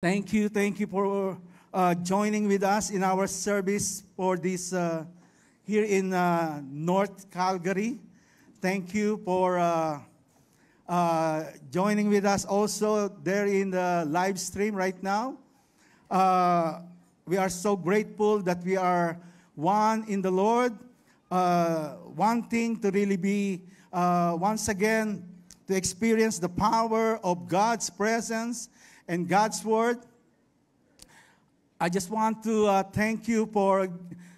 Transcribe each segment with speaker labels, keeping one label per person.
Speaker 1: Thank you for joining with us in our service for this here in North Calgary. Thank you for joining with us also there in the live stream right now. We are so grateful that we are one in the Lord, wanting to really be once again to experience the power of God's presence and God's Word. I just want to thank you for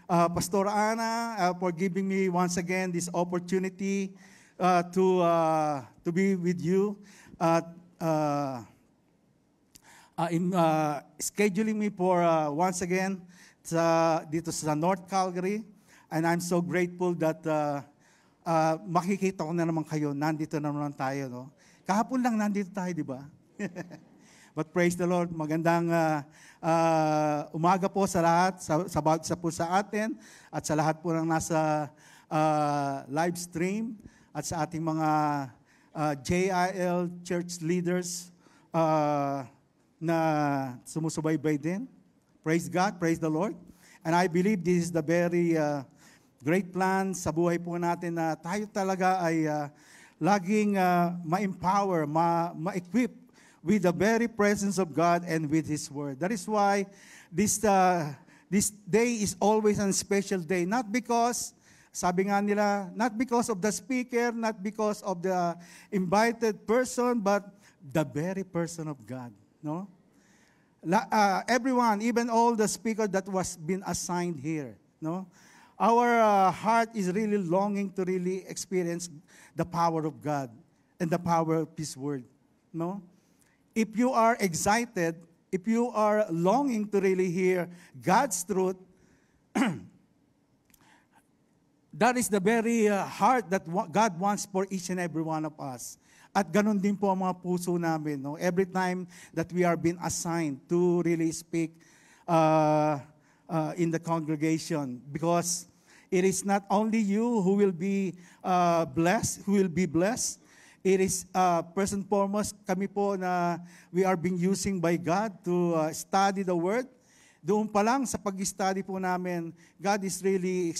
Speaker 1: Pastor Ana for giving me once again this opportunity to be with you in scheduling me for once again dito sa North Calgary. And I'm so grateful that makikita ko na naman kayo. Nandito na naman tayo. No? Kahapon lang nandito tayo, di ba? But praise the Lord, magandang umaga po sa lahat, sa po sa atin, at sa lahat po ng nasa live stream, at sa ating mga JIL church leaders na sumusubaybay din. Praise God, praise the Lord. And I believe this is the very great plan sa buhay po natin na tayo talaga ay laging ma-empower, ma-equip with the very presence of God and with His Word. That is why this day is always a special day. Not because, sabi nga nila, not because of the speaker, not because of the invited person, but the very person of God. No? Everyone, even all the speakers that was been assigned here. No? Our heart is really longing to really experience the power of God and the power of His Word. No? If you are excited, if you are longing to really hear God's truth, that is the very heart that God wants for each and every one of us. At ganun din po ang mga puso namin. No? Every time that we are being assigned to really speak in the congregation. Because it is not only you who will be blessed, It is first and foremost, kami po na we are being using by God to study the Word. Doon pa lang sa pag-study po namin, God is really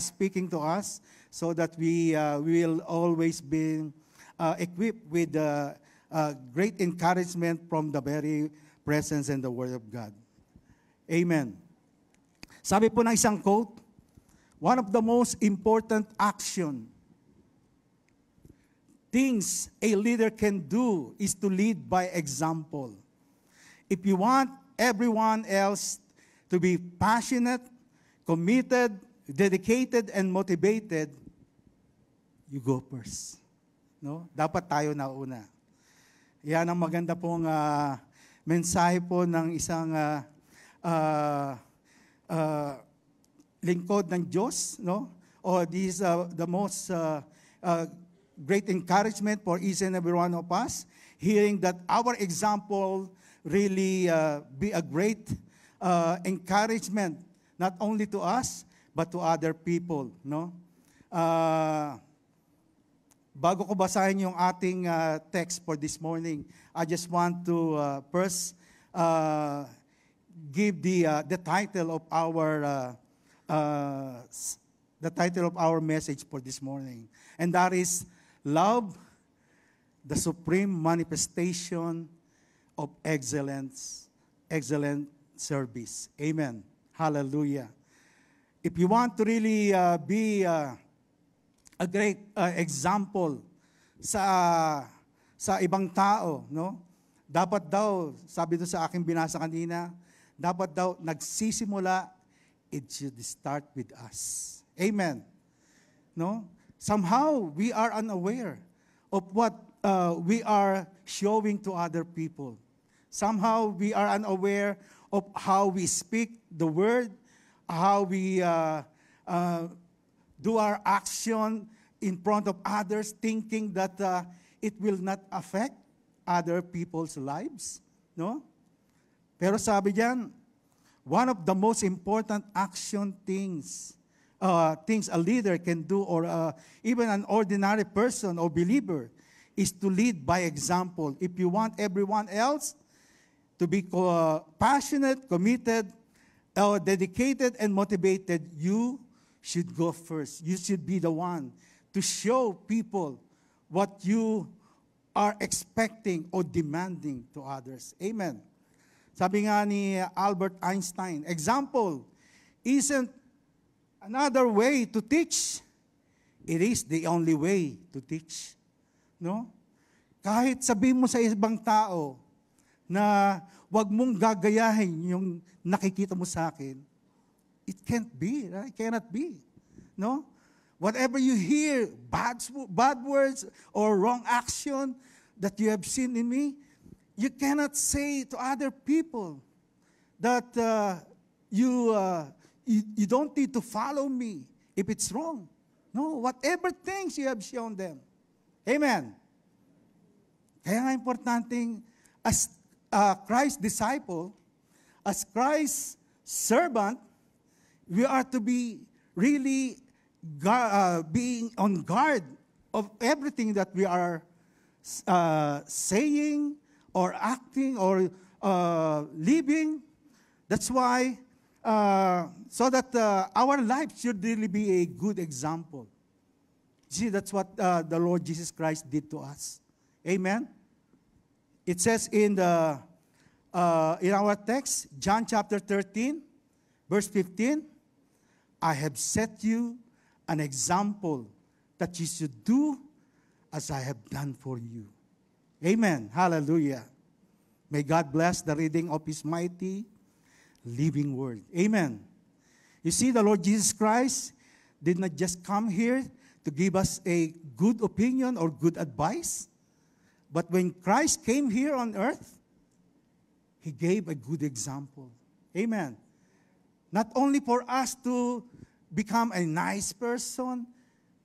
Speaker 1: speaking to us so that we will always be equipped with great encouragement from the very presence and the Word of God. Amen. Sabi po ng isang quote, one of the most important things a leader can do is to lead by example. If you want everyone else to be passionate, committed, dedicated, and motivated, you go first. No? Dapat tayo nauna. Yan ang maganda pong mensahe po ng isang lingkod ng Diyos. No? Or this the most great encouragement for each and every one of us, hearing that our example really be a great encouragement, not only to us, but to other people. No? Bago ko basahin yung ating text for this morning, I just want to first give the title of our message for this morning, and that is Love, the supreme manifestation of excellent service. Amen. Hallelujah. If you want to really be a great example sa ibang tao, no? Dapat daw, sabi doon sa aking binasa kanina, dapat daw nagsisimula, it should start with us. Amen. No? Somehow, we are unaware of what we are showing to other people. Somehow, we are unaware of how we speak the word, how we do our action in front of others, thinking that it will not affect other people's lives. No? Pero sabi diyan, one of the most important things a leader can do, or even an ordinary person or believer, is to lead by example. If you want everyone else to be passionate, committed, dedicated, and motivated, you should go first. You should be the one to show people what you are expecting or demanding to others. Amen. Sabi nga ni Albert Einstein, example isn't another way to teach. It is the only way to teach. No? Kahit sabihin mo sa ibang tao na wag mong gagayahin yung nakikita mo sa akin, it can't be, right? It cannot be. No? Whatever you hear, bad words or wrong action that you have seen in me, you cannot say to other people that you don't need to follow me if it's wrong. No, whatever things you have shown them. Amen. Kaya nga importanteng as Christ's disciple, as Christ's servant, we are to be really being on guard of everything that we are saying or acting or living. That's why, so that our life should really be a good example. See, that's what the Lord Jesus Christ did to us. Amen? It says in our text, John chapter 13, verse 15, I have set you an example that you should do as I have done for you. Amen. Hallelujah. May God bless the reading of His mighty living word. Amen. You see, the Lord Jesus Christ did not just come here to give us a good opinion or good advice, but when Christ came here on earth, He gave a good example. Amen. Not only for us to become a nice person,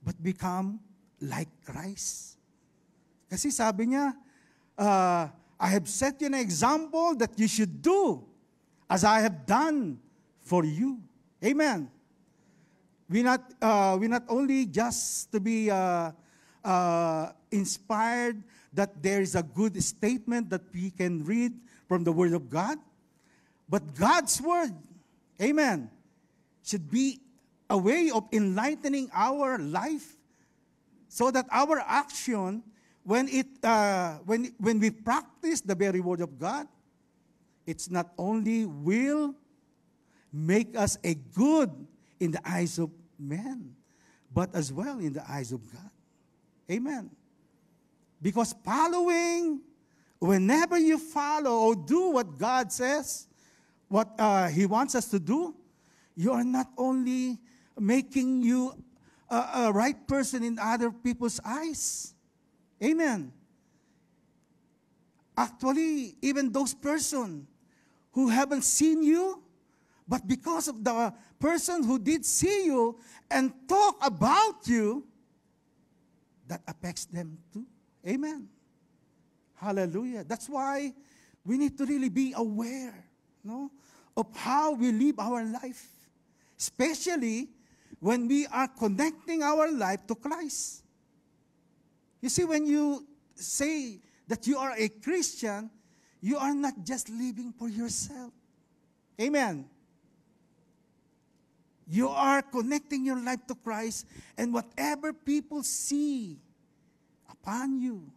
Speaker 1: but become like Christ. Kasi sabi niya, I have set you an example that you should do as I have done for you. Amen. We not only just to be inspired that there is a good statement that we can read from the Word of God, but God's Word, amen, should be a way of enlightening our life so that our action, when we practice the very Word of God, it's not only will make us a good in the eyes of men, but as well in the eyes of God. Amen. Because whenever you follow or do what God says, what He wants us to do, you are not only making you a right person in other people's eyes. Amen. Actually, even those persons who haven't seen you, but because of the person who did see you and talk about you, that affects them too. Amen. Hallelujah. That's why we need to really be aware, no, of how we live our life, especially when we are connecting our life to Christ. You see, when you say that you are a Christian, you are not just living for yourself. Amen. You are connecting your life to Christ, and whatever people see upon you,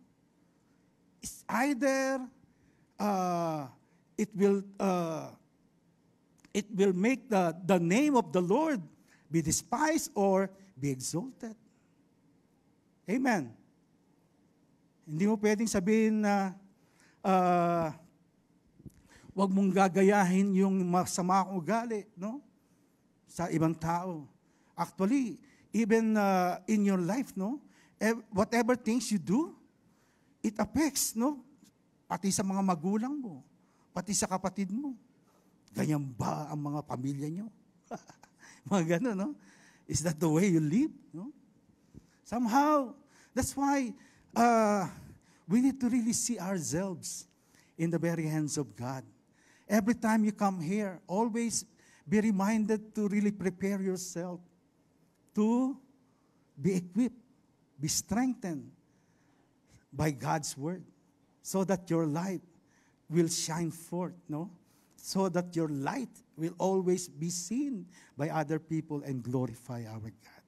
Speaker 1: it's either it will make the name of the Lord be despised or be exalted. Amen. Hindi mo pwedeng sabihin na wag mong gagayahin yung masama kong ugali, no? Sa ibang tao. Actually, even in your life, no? Whatever things you do, it affects, no? Pati sa mga magulang mo, pati sa kapatid mo. Ganyan ba ang mga pamilya nyo? Mga gano'n, no? Is that the way you live? No? Somehow, that's why we need to really see ourselves in the very hands of God. Every time you come here, always be reminded to really prepare yourself to be equipped, be strengthened by God's Word, so that your life will shine forth, no? So that your light will always be seen by other people and glorify our God.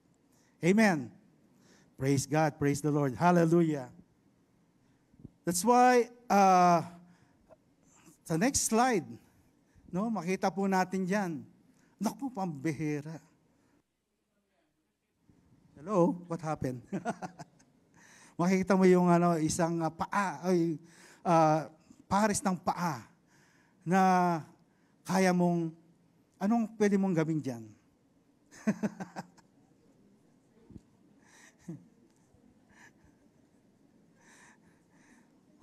Speaker 1: Amen. Praise God. Praise the Lord. Hallelujah. That's why, sa next slide, no, makita po natin dyan. Naku, pambihira. Hello? What happened? Makikita mo yung isang paa, ay, pares ng paa na kaya mong, anong pwede mong gawin dyan?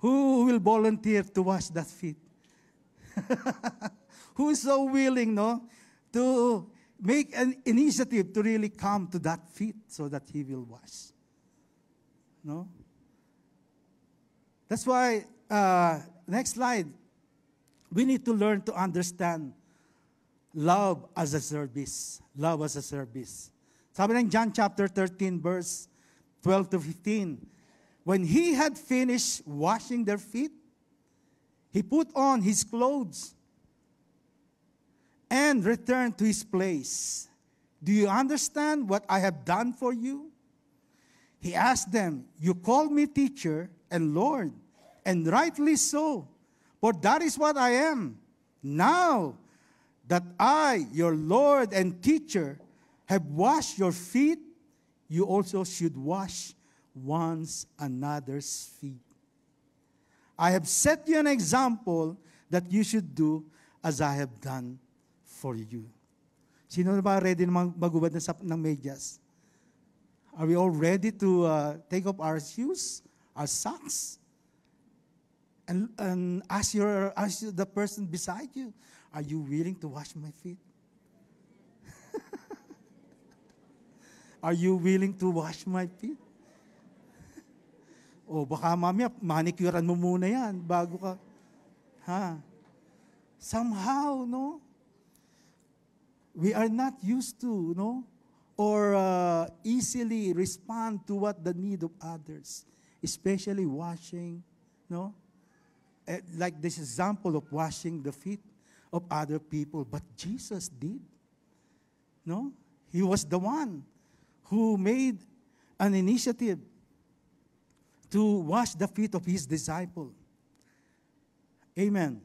Speaker 1: Who will volunteer to wash that feet? Who is so willing, no, to make an initiative to really come to that feet so that he will wash? No? That's why, next slide, we need to learn to understand love as a service. Love as a service. Sabi ng John chapter 13, verse 12 to 15, when he had finished washing their feet, he put on his clothes and returned to his place. Do you understand what I have done for you? He asked them, you call me teacher and Lord, and rightly so, for that is what I am. Now that I, your Lord and teacher, have washed your feet, you also should wash one another's feet. I have set you an example that you should do as I have done for you. Sino na ba ready na magubad ng medyas? Are we all ready to take off our shoes, our socks? And ask the person beside you, are you willing to wash my feet? Are you willing to wash my feet? O baka mamaya, manicurean mo muna yan bago ka. Ha? Somehow, no? We are not used to, no? Or easily respond to what the need of others, especially washing, no? Like this example of washing the feet of other people. But Jesus did, no? He was the one who made an initiative to wash the feet of his disciple. Amen.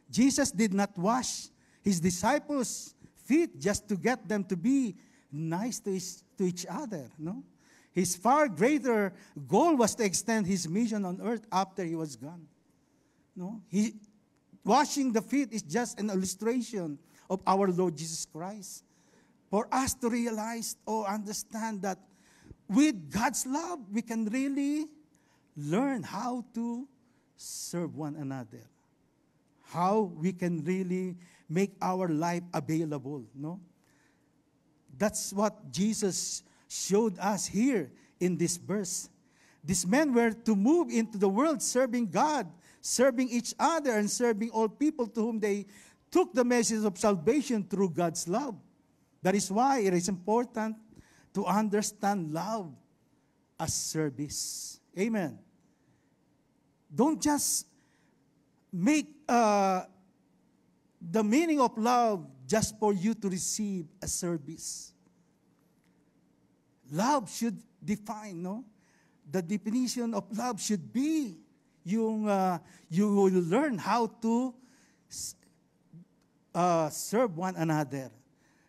Speaker 1: Jesus did not wash his disciples' feet just to get them to be nice to each other, no? His far greater goal was to extend his mission on earth after he was gone. No? Washing the feet is just an illustration of our Lord Jesus Christ. For us to realize or understand that with God's love, we can really learn how to serve one another. How we can really make our life available, no? That's what Jesus showed us here in this verse. These men were to move into the world serving God, serving each other, and serving all people to whom they took the message of salvation through God's love. That is why it is important to understand love as service. Amen. Don't just make the meaning of love just for you to receive a service. Love should define, no? The definition of love should be you will learn how to serve one another.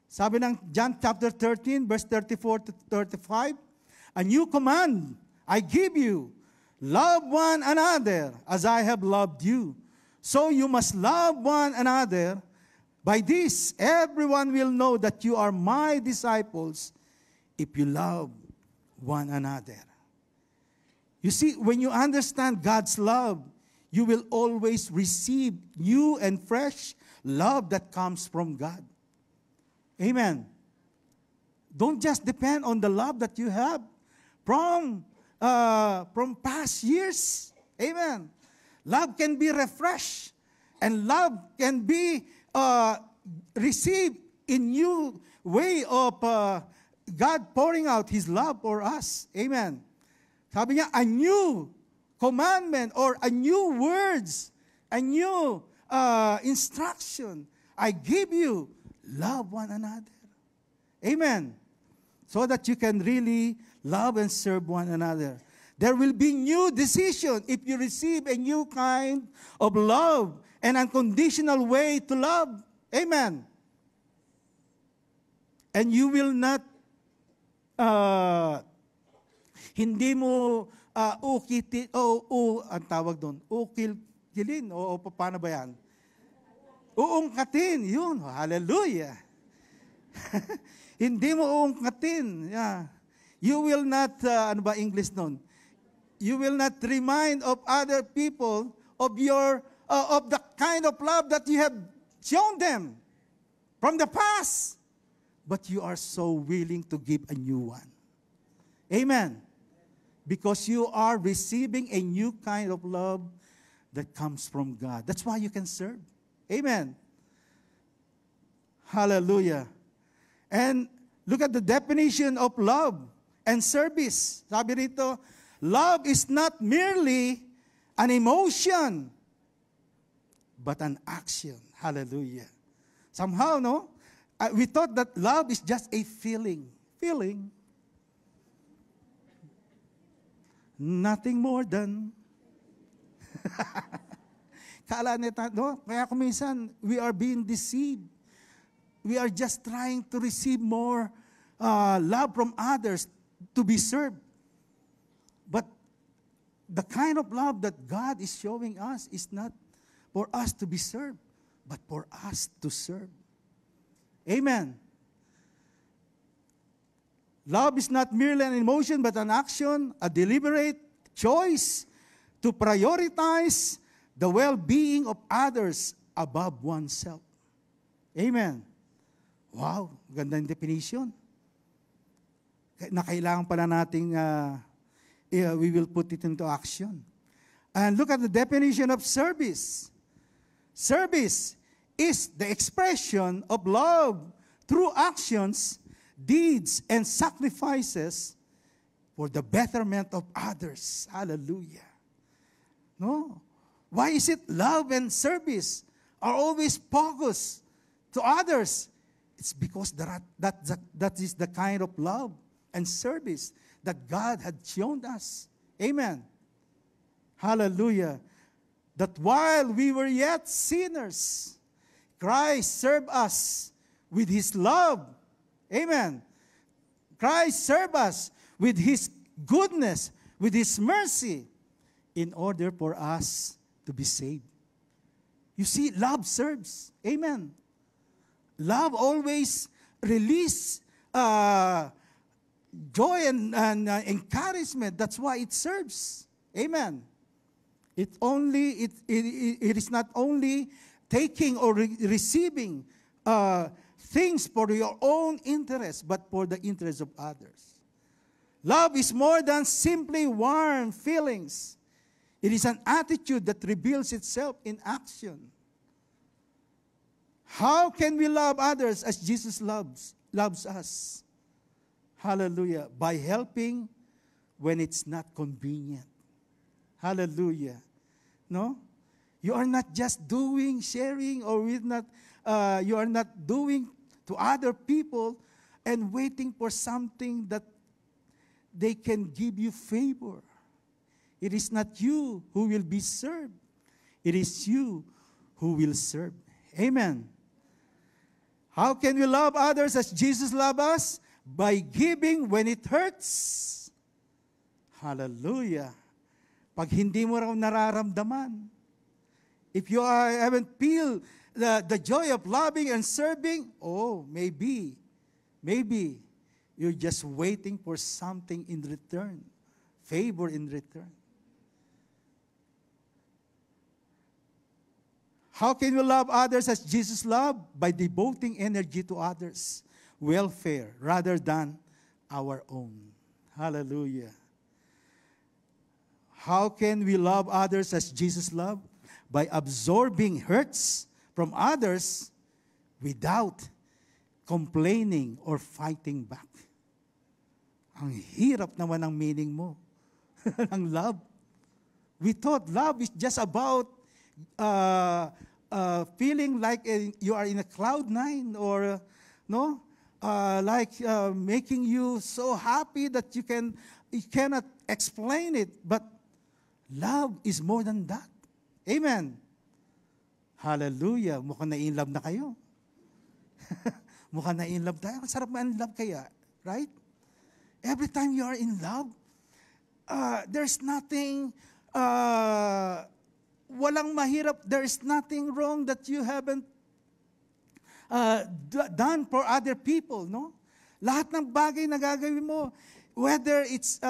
Speaker 1: Sabi ng John chapter 13, verse 34 to 35, a new command I give you, love one another as I have loved you. So you must love one another. By this, everyone will know that you are my disciples if you love one another. You see, when you understand God's love, you will always receive new and fresh love that comes from God. Amen. Don't just depend on the love that you have from past years. Amen. Love can be refreshed, and love can be received in new way of God pouring out His love for us. Amen. Sabi niya, a new commandment or a new words a new instruction. I give you, love one another. Amen. So that you can really love and serve one another. There will be new decision if you receive a new kind of love and unconditional way to love. Amen. And you will not, hindi mo ang tawag doon, ukilin, o paano ba yan? Uungkatin, yun, hallelujah. Hindi mo uungkatin. Yeah. You will not, ano ba English nun? You will not remind of other people of of the kind of love that you have shown them from the past. But you are so willing to give a new one. Amen. Because you are receiving a new kind of love that comes from God. That's why you can serve. Amen. Hallelujah. And look at the definition of love and service. Sabi rito, love is not merely an emotion, but an action. Hallelujah. Somehow, no? We thought that love is just a feeling. Feeling. Nothing more than. Kala nita, no? Kaya kuminsan, we are being deceived. We are just trying to receive more love from others to be served. But the kind of love that God is showing us is not for us to be served, but for us to serve. Amen. Love is not merely an emotion, but an action, a deliberate choice to prioritize the well-being of others above oneself. Amen. Wow, ganda yung definition. Na kailangan pala nating, we will put it into action. And look at the definition of service. Service is the expression of love through actions, deeds, and sacrifices for the betterment of others. Hallelujah. No? Why is it love and service are always focused to others? It's because that is the kind of love and service that God had shown us. Amen. Hallelujah. That while we were yet sinners, Christ served us with His love. Amen. Christ served us with His goodness, with His mercy, in order for us to be saved. You see, love serves. Amen. Love always releases joy and encouragement. That's why it serves. Amen. It is not only taking or receiving things for your own interest, but for the interest of others. Love is more than simply warm feelings. It is an attitude that reveals itself in action. How can we love others as Jesus loves us? Hallelujah. By helping when it's not convenient. Hallelujah. No? You are not just doing, sharing, or you are not doing to other people and waiting for something that they can give you favor. It is not you who will be served. It is you who will serve. Amen. How can we love others as Jesus loved us? By giving when it hurts. Hallelujah. Pag hindi mo raw nararamdaman, if you haven't feel the joy of loving and serving, maybe you're just waiting for something in return, favor in return. How can we love others as Jesus loved? By devoting energy to others' welfare rather than our own. Hallelujah. How can we love others as Jesus loved? By absorbing hurts from others without complaining or fighting back. Ang hirap naman ang meaning mo ng love. We thought love is just about feeling like you are in a cloud nine, or no, making you so happy that you cannot explain it. But love is more than that. Amen. Hallelujah. Mukhang na-in-love na kayo. Mukhang na-in-love tayo. Ang sarap ma-in-love kaya. Right? Every time you are in love, there's nothing, walang mahirap, there's nothing wrong that you haven't done for other people, no? Lahat ng bagay na gagawin mo, whether it's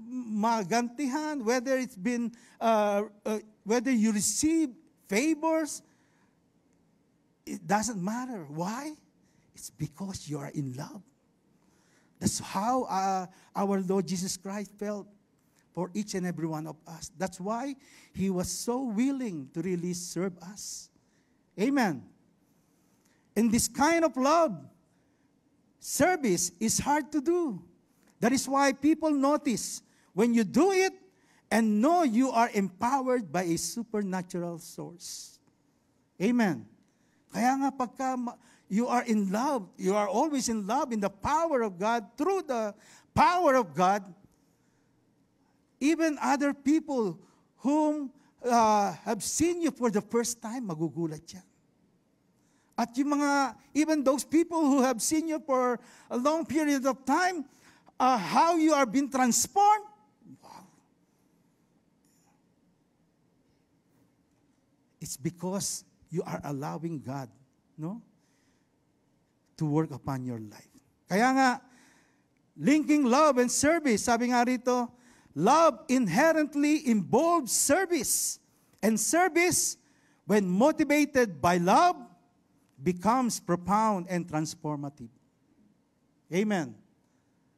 Speaker 1: magantihan, whether it's been, whether you receive favors, it doesn't matter. Why? It's because you are in love. That's how our Lord Jesus Christ felt for each and every one of us. That's why He was so willing to really serve us. Amen. And this kind of love, service, is hard to do. That is why people notice when you do it and know you are empowered by a supernatural source. Amen. Kaya nga pagka you are in love, you are always in love in the power of God, through the power of God, even other people whom have seen you for the first time, magugulat yan. At yung even those people who have seen you for a long period of time, how you are being transformed, wow. It's because you are allowing God, no, to work upon your life. Kaya nga, linking love and service, sabi nga rito, love inherently involves service. And service, when motivated by love, becomes profound and transformative. Amen.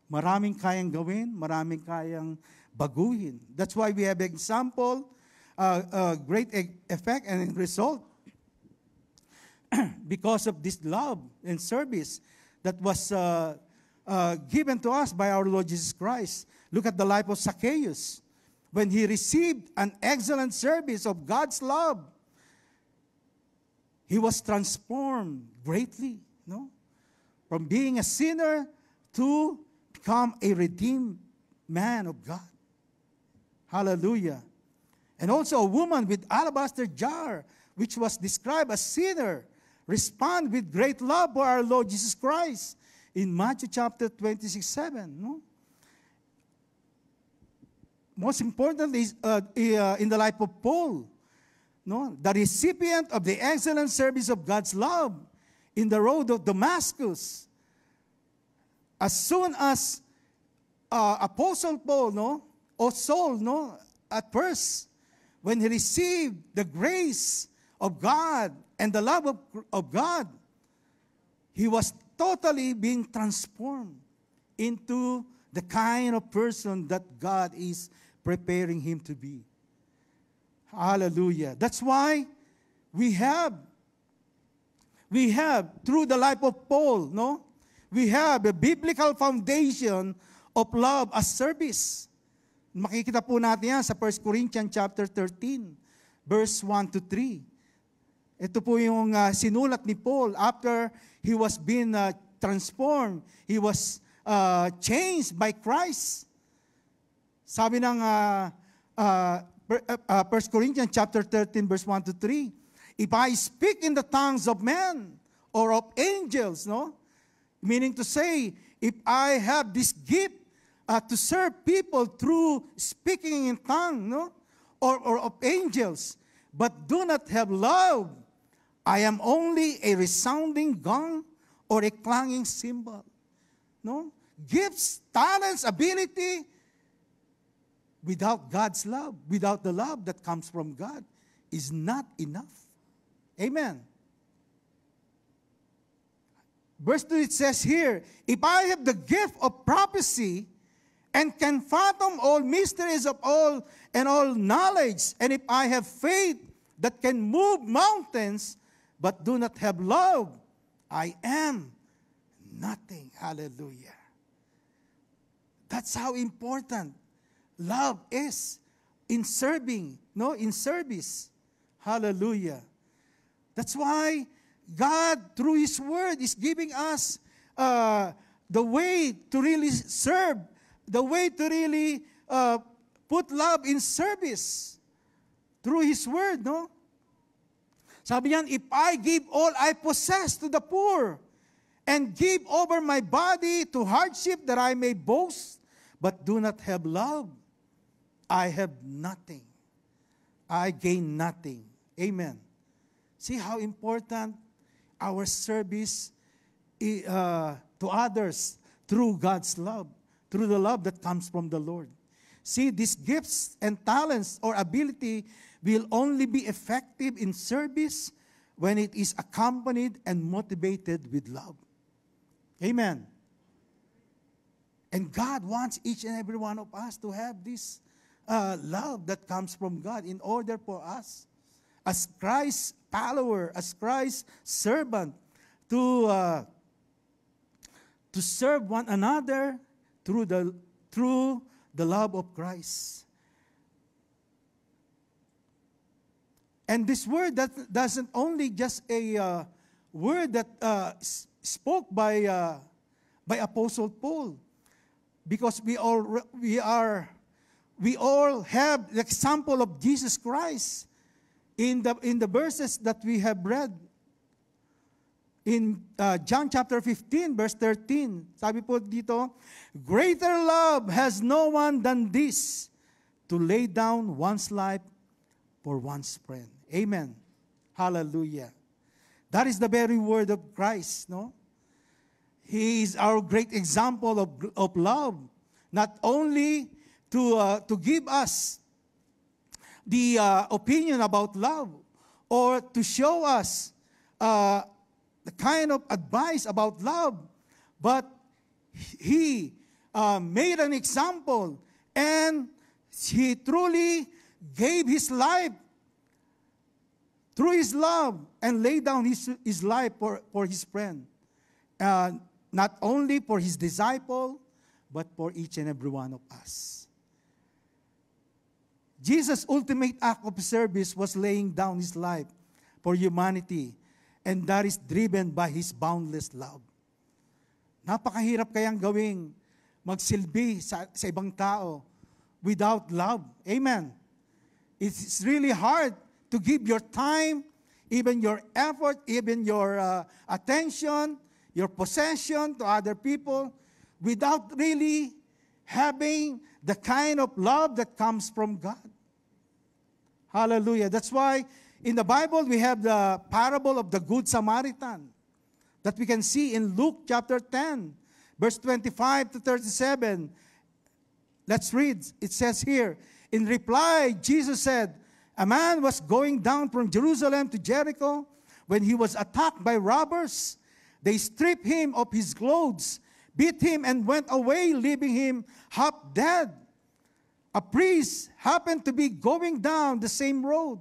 Speaker 1: Maraming kayang gawin, maraming kayang baguhin. That's why we have example, great effect and result because of this love and service that was given to us by our Lord Jesus Christ. Look at the life of Zacchaeus. When he received an excellent service of God's love, he was transformed greatly, no? From being a sinner to become a redeemed man of God. Hallelujah. And also a woman with alabaster jar, which was described as sinner, respond with great love for our Lord Jesus Christ in Matthew chapter 26:7. No? Most importantly, in the life of Paul, no, the recipient of the excellent service of God's love in the road of Damascus. As soon as Apostle Paul, no, or Saul, no, at first, when he received the grace of God and the love of God, he was totally being transformed into the kind of person that God is preparing him to be. Hallelujah. That's why we have through the life of Paul, no, we have a biblical foundation of love as service. Makikita po natin yan sa 1 Corinthians chapter 13, verse 1 to 3. Ito po yung sinulat ni Paul after he was being transformed. He was changed by Christ. Sabi ng 1 Corinthians chapter 13, verse 1 to 3, if I speak in the tongues of men or of angels, no? Meaning to say, if I have this gift to serve people through speaking in tongue, no? Or of angels, but do not have love, I am only a resounding gong or a clanging cymbal. No? Gifts, talents, ability, without God's love, without the love that comes from God, is not enough. Amen. Verse 2, it says here, if I have the gift of prophecy and can fathom all mysteries of all and all knowledge, and if I have faith that can move mountains, but do not have love, I am nothing. Hallelujah. That's how important love is in serving, no, in service. Hallelujah. That's why God, through His Word, is giving us the way to really serve, the way to really put love in service through His Word, no? Sabi niyan, if I give all I possess to the poor and give over my body to hardship that I may boast, but do not have love, I have nothing. I gain nothing. Amen. See how important our service to others through God's love, through the love that comes from the Lord. See, these gifts and talents or ability will only be effective in service when it is accompanied and motivated with love. Amen. And God wants each and every one of us to have this love that comes from God in order for us, as Christ's follower, as Christ's servant, to serve one another through the love of Christ. And this word that doesn't only just a word that spoke by Apostle Paul, because we all have the example of Jesus Christ in the verses that we have read. In John chapter 15, verse 13, sabi po dito, greater love has no one than this, to lay down one's life for one's friend. Amen. Hallelujah. That is the very word of Christ, no? He is our great example of love, not only to give us the opinion about love, or to show us the kind of advice about love, but He made an example, and He truly gave His life through His love and laid down His life for His friend. Not only for His disciple, but for each and every one of us. Jesus' ultimate act of service was laying down His life for humanity, and that is driven by His boundless love. Napakahirap kayang gawing magsilbi sa ibang tao without love. Amen. It's really hard to give your time, even your effort, even your attention, your possession to other people, without really having the kind of love that comes from God. Hallelujah. That's why in the Bible we have the parable of the Good Samaritan that we can see in Luke chapter 10, verse 25 to 37. Let's read. It says here, in reply, Jesus said, a man was going down from Jerusalem to Jericho when he was attacked by robbers. They stripped him of his clothes, beat him, and went away, leaving him half dead. A priest happened to be going down the same road,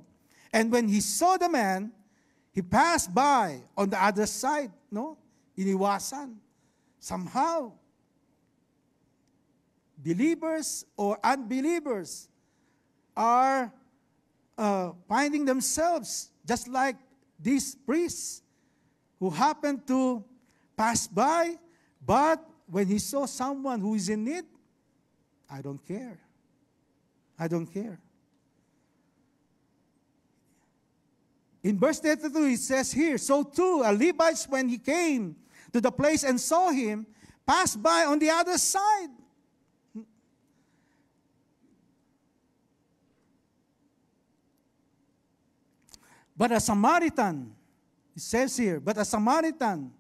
Speaker 1: and when he saw the man, he passed by on the other side. No? Iniwasan. Somehow, believers or unbelievers are finding themselves just like these priests who happened to pass by, but when he saw someone who is in need, I don't care. I don't care. In verse 32, it says here, so too, a Levite, when he came to the place and saw him, passed by on the other side. But a Samaritan, it says here, but a Samaritan,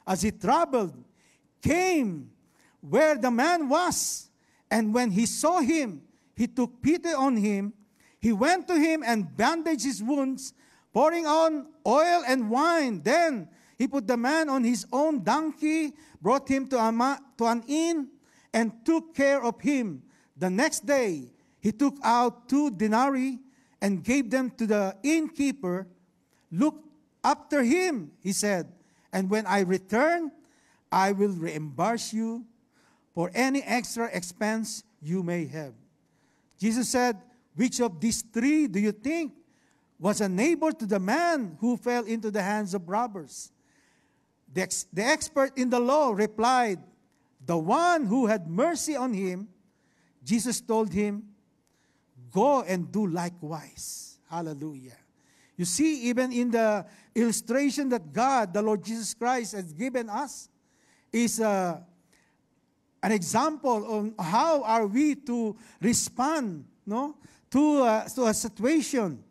Speaker 1: as he traveled, came where the man was, and when he saw him, he took pity on him. He went to him and bandaged his wounds, pouring on oil and wine. Then he put the man on his own donkey, brought him to an inn, and took care of him. The next day, he took out 2 denarii and gave them to the innkeeper. Look after him, he said, and when I return, I will reimburse you for any extra expense you may have. Jesus said, which of these 3 do you think was a neighbor to the man who fell into the hands of robbers. The expert in the law replied, the one who had mercy on him. Jesus told him, go and do likewise. Hallelujah. You see, even in the illustration that God, the Lord Jesus Christ, has given us, is an example on how are we to respond, to a situation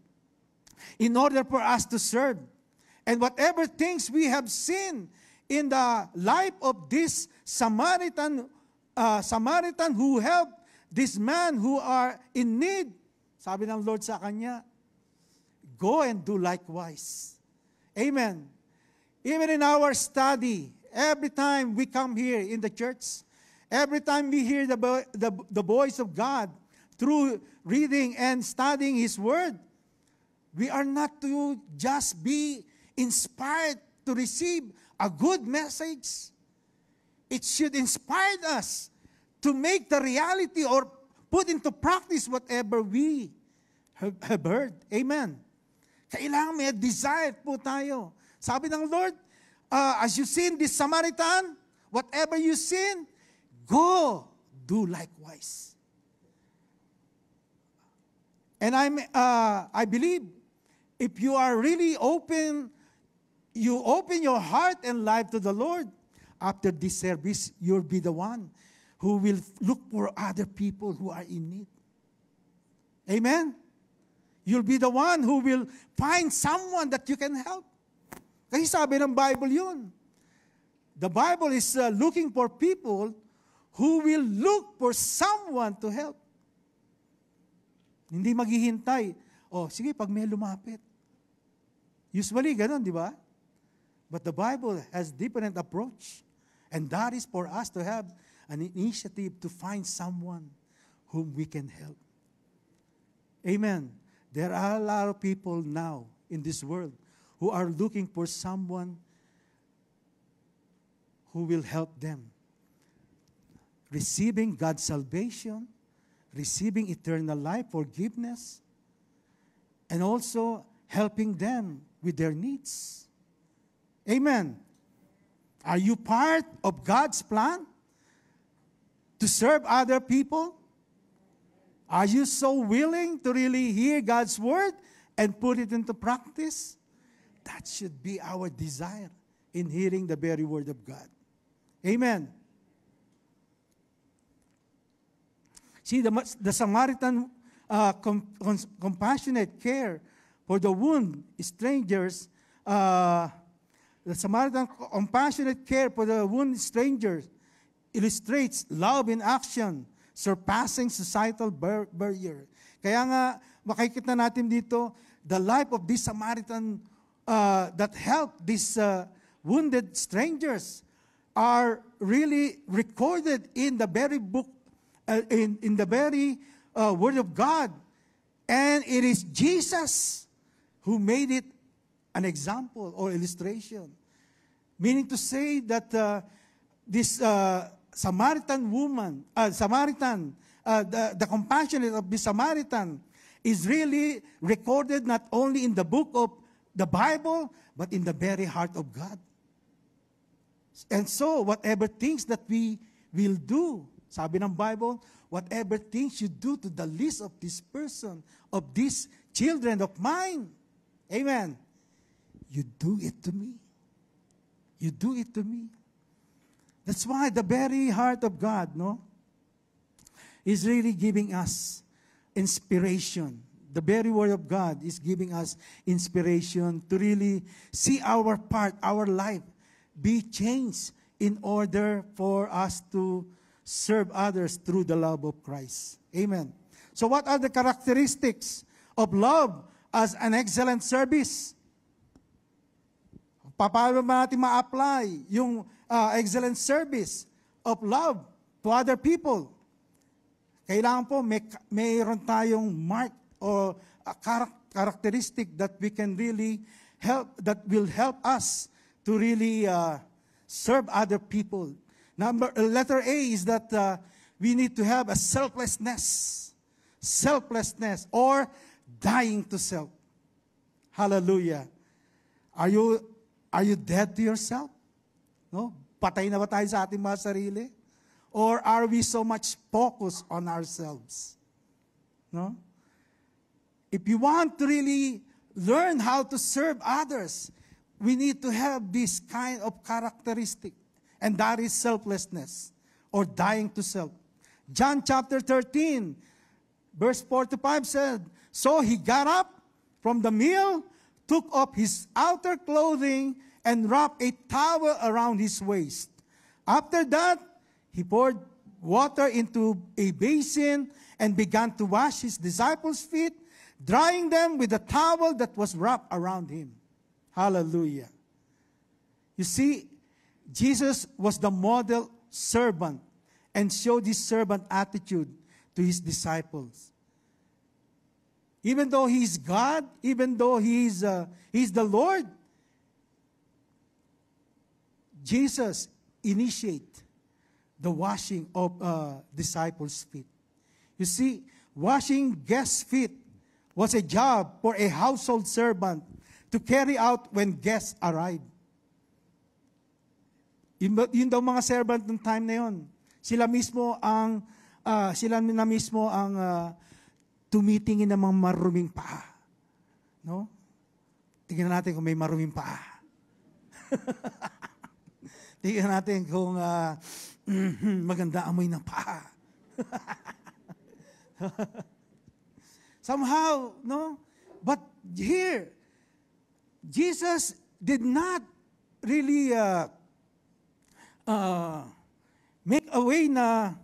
Speaker 1: in order for us to serve. And whatever things we have seen in the life of this Samaritan who helped this man who are in need, sabi ng Lord sa kanya, go and do likewise. Amen. Even in our study, every time we come here in the church, every time we hear the voice of God through reading and studying His Word, we are not to just be inspired to receive a good message. It should inspire us to make the reality or put into practice whatever we have heard. Amen. Kailangan may desire po tayo. Sabi ng Lord, as you seen this Samaritan, whatever you seen, go, do likewise. And I believe, if you are really open, you open your heart and life to the Lord, after this service, you'll be the one who will look for other people who are in need. Amen? You'll be the one who will find someone that you can help. Kasi sabi ng Bible yun. The Bible is looking for people who will look for someone to help. Hindi maghihintay. Sige, pag may lumapit. Usually, ganun, di ba? But the Bible has different approach. And that is for us to have an initiative to find someone whom we can help. Amen. There are a lot of people now in this world who are looking for someone who will help them. Receiving God's salvation, receiving eternal life, forgiveness, and also helping them with their needs. Amen. Are you part of God's plan to serve other people? Are you so willing to really hear God's word and put it into practice? That should be our desire in hearing the very word of God. Amen. See, the Samaritan compassionate care for the wounded strangers, the Samaritan compassionate care for the wounded strangers illustrates love in action, surpassing societal barrier. Kaya nga, makikita natin dito, the life of this Samaritan that helped these wounded strangers are really recorded in the very book, in the very Word of God. And it is Jesus who made it an example or illustration. Meaning to say that this Samaritan woman, the compassionate of the Samaritan is really recorded not only in the book of the Bible, but in the very heart of God. And so, whatever things that we will do, sabi ng Bible, whatever things you do to the least of this person, of these children of mine, amen, you do it to me. You do it to me. That's why the very heart of God, is really giving us inspiration. The very word of God is giving us inspiration to really see our part, our life, be changed in order for us to serve others through the love of Christ. Amen. So what are the characteristics of love as an excellent service? Paano ba natin ma-apply yung excellent service of love to other people? Kailangan po mayroon tayong mark or a characteristic that we can really help, that will help us to really serve other people. Letter A is that we need to have a selflessness or dying to self. Hallelujah. Are you dead to yourself? No? Patay na ba tayo sa ating mga sarili? Or are we so much focused on ourselves? No? If you want to really learn how to serve others, we need to have this kind of characteristic, and that is selflessness, or dying to self. John chapter 13, verse 4 to 5 said, "So he got up from the meal, took off his outer clothing, and wrapped a towel around his waist. After that, he poured water into a basin and began to wash his disciples' feet, drying them with the towel that was wrapped around him." Hallelujah. You see, Jesus was the model servant and showed his servant attitude to his disciples. Even though he is God, even though he is the Lord, Jesus initiated the washing of disciples' feet. You see, washing guests' feet was a job for a household servant to carry out when guests arrived. Yun daw mga servant ng time na yun. Sila na mismo ang tumitingin ng mga maruming paa. No? Tingnan natin kung may maruming paa. Tingnan natin kung maganda amoy ng paa. Somehow, no? But here, Jesus did not really make a way na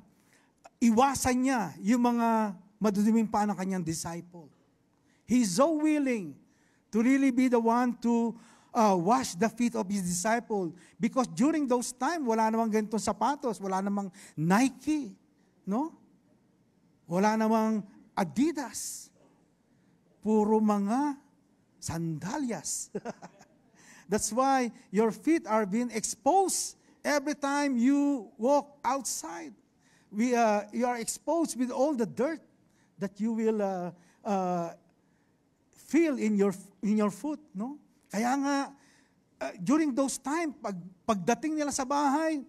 Speaker 1: iwasan niya yung mga maduduming paa ng kanyang disciple. He's so willing to really be the one to wash the feet of his disciple. Because during those time, wala namang ganitong sapatos, wala namang Nike, no? Wala namang Adidas. Puro mga sandalyas. That's why your feet are being exposed every time you walk outside. You are exposed with all the dirt that you will feel in your foot, no? Kaya nga during those time, pagdating nila sa bahay,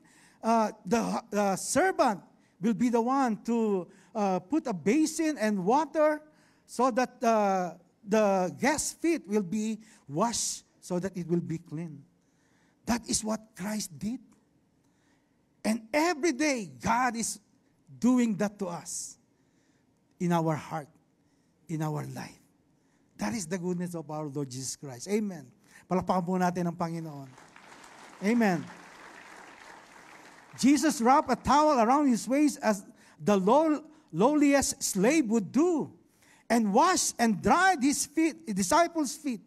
Speaker 1: the servant will be the one to put a basin and water so that the guest's feet will be washed so that it will be clean. That is what Christ did. And every day, God is doing that to us in our heart, in our life. That is the goodness of our Lord Jesus Christ. Amen. Palakpakan po natin ang Panginoon. Amen. Jesus wrapped a towel around his waist as the lowliest slave would do, and washed and dried his disciples' feet.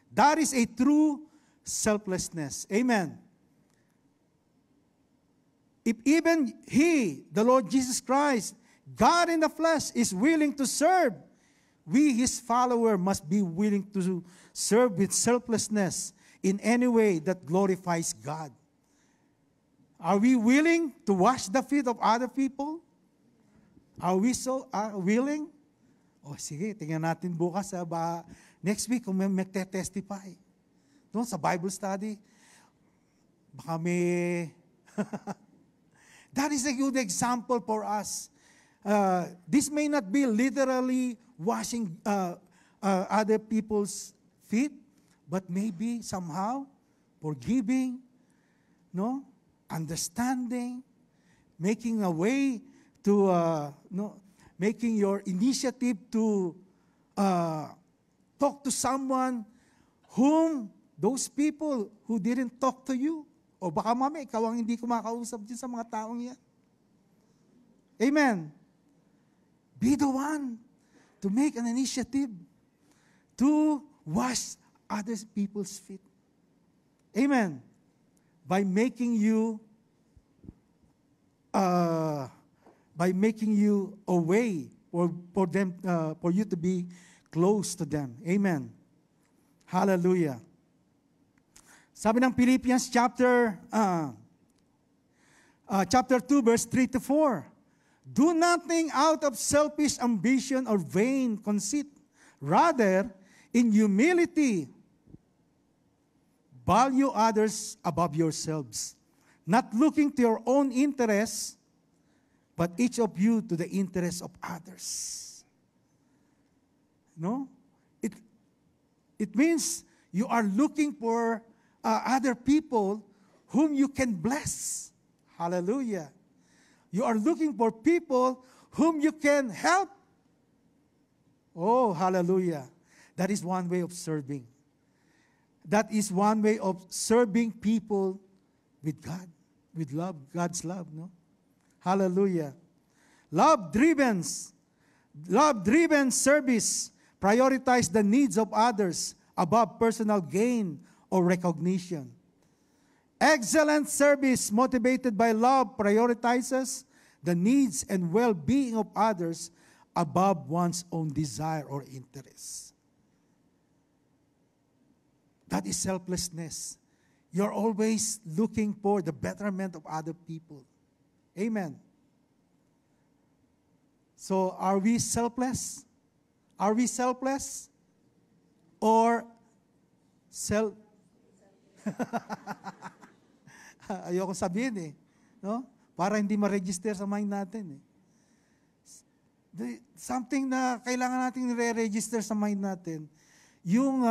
Speaker 1: That is a true selflessness. Amen. If even he, the Lord Jesus Christ, God in the flesh, is willing to serve, we, his follower, must be willing to serve with selflessness in any way that glorifies God. Are we willing to wash the feet of other people? Are we so willing? O sige, tingnan natin bukas, next week, kung may magte-testify. No, sa Bible study, baka may... That is a good example for us. This may not be literally washing other people's feet, but maybe somehow forgiving, no, understanding, making a way to, making your initiative to talk to someone whom those people who didn't talk to you, o baka mami, ikaw ang hindi kumakausap din sa mga taong yan. Amen. Be the one to make an initiative to wash other people's feet. Amen. By making you a way for them, for you to be close to them. Amen. Hallelujah. Sabi ng Philippians chapter 2 verse 3 to 4. Do nothing out of selfish ambition or vain conceit. Rather, In humility, value others above yourselves, not looking to your own interests, but each of you to the interests of others. No? It means you are looking for other people whom you can bless. Hallelujah. You are looking for people whom you can help. Oh, hallelujah. That is one way of serving. That is one way of serving people with God, with love, God's love, no? Hallelujah. Love-driven service prioritize the needs of others above personal gain or recognition. Excellent service motivated by love prioritizes the needs and well-being of others above one's own desire or interests. That is selflessness. You're always looking for the betterment of other people. Amen. So, are we selfless? Are we selfless? Or ayoko sabihin eh. No? Para hindi ma-register sa mind natin eh. Something na kailangan natin re-register sa mind natin, yung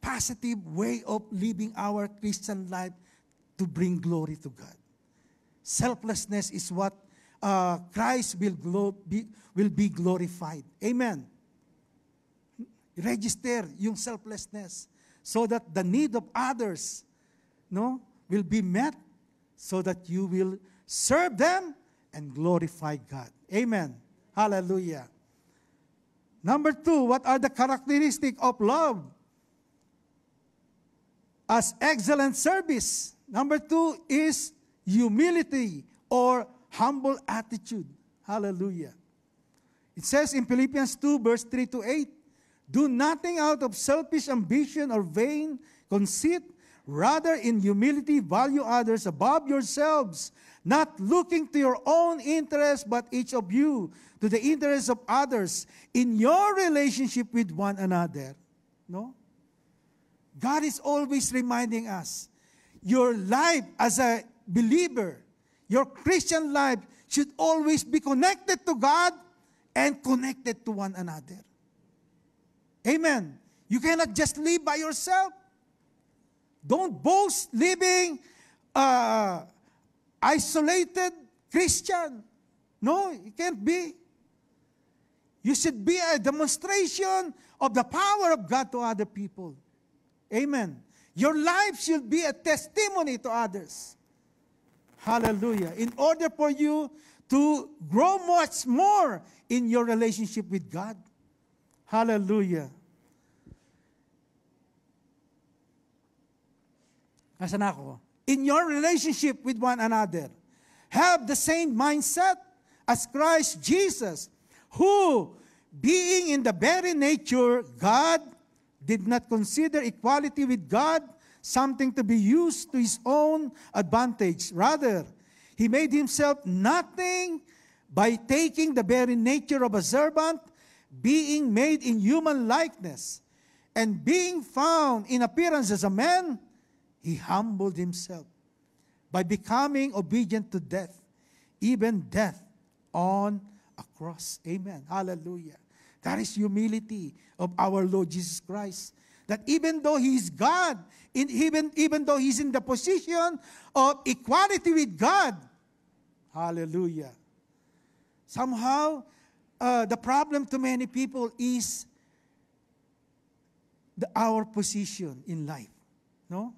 Speaker 1: positive way of living our Christian life to bring glory to God. Selflessness is what Christ will be glorified. Amen. Register yung selflessness so that the need of others, no, will be met so that you will serve them and glorify God. Amen. Hallelujah. Number 2, what are the characteristics of love? As excellent service. Number 2 is humility or humble attitude. Hallelujah. It says in Philippians 2 verse 3 to 8, do nothing out of selfish ambition or vain conceit. Rather, in humility, value others above yourselves, not looking to your own interest, but each of you to the interests of others in your relationship with one another. No? God is always reminding us, your life as a believer, your Christian life should always be connected to God and connected to one another. Amen. You cannot just live by yourself. Don't boast living isolated Christian. No, it can't be. You should be a demonstration of the power of God to other people. Amen. Your life should be a testimony to others. Hallelujah. In order for you to grow much more in your relationship with God. Hallelujah. Nasaan ako? In your relationship with one another, have the same mindset as Christ Jesus, who, being in the very nature God, did not consider equality with God something to be used to his own advantage. Rather, he made himself nothing by taking the very nature of a servant, being made in human likeness, and being found in appearance as a man, he humbled himself by becoming obedient to death, even death on a cross. Amen. Hallelujah. That is humility of our Lord Jesus Christ. That even though He is God, even though He's in the position of equality with God, hallelujah. Somehow, the problem to many people is our position in life. No?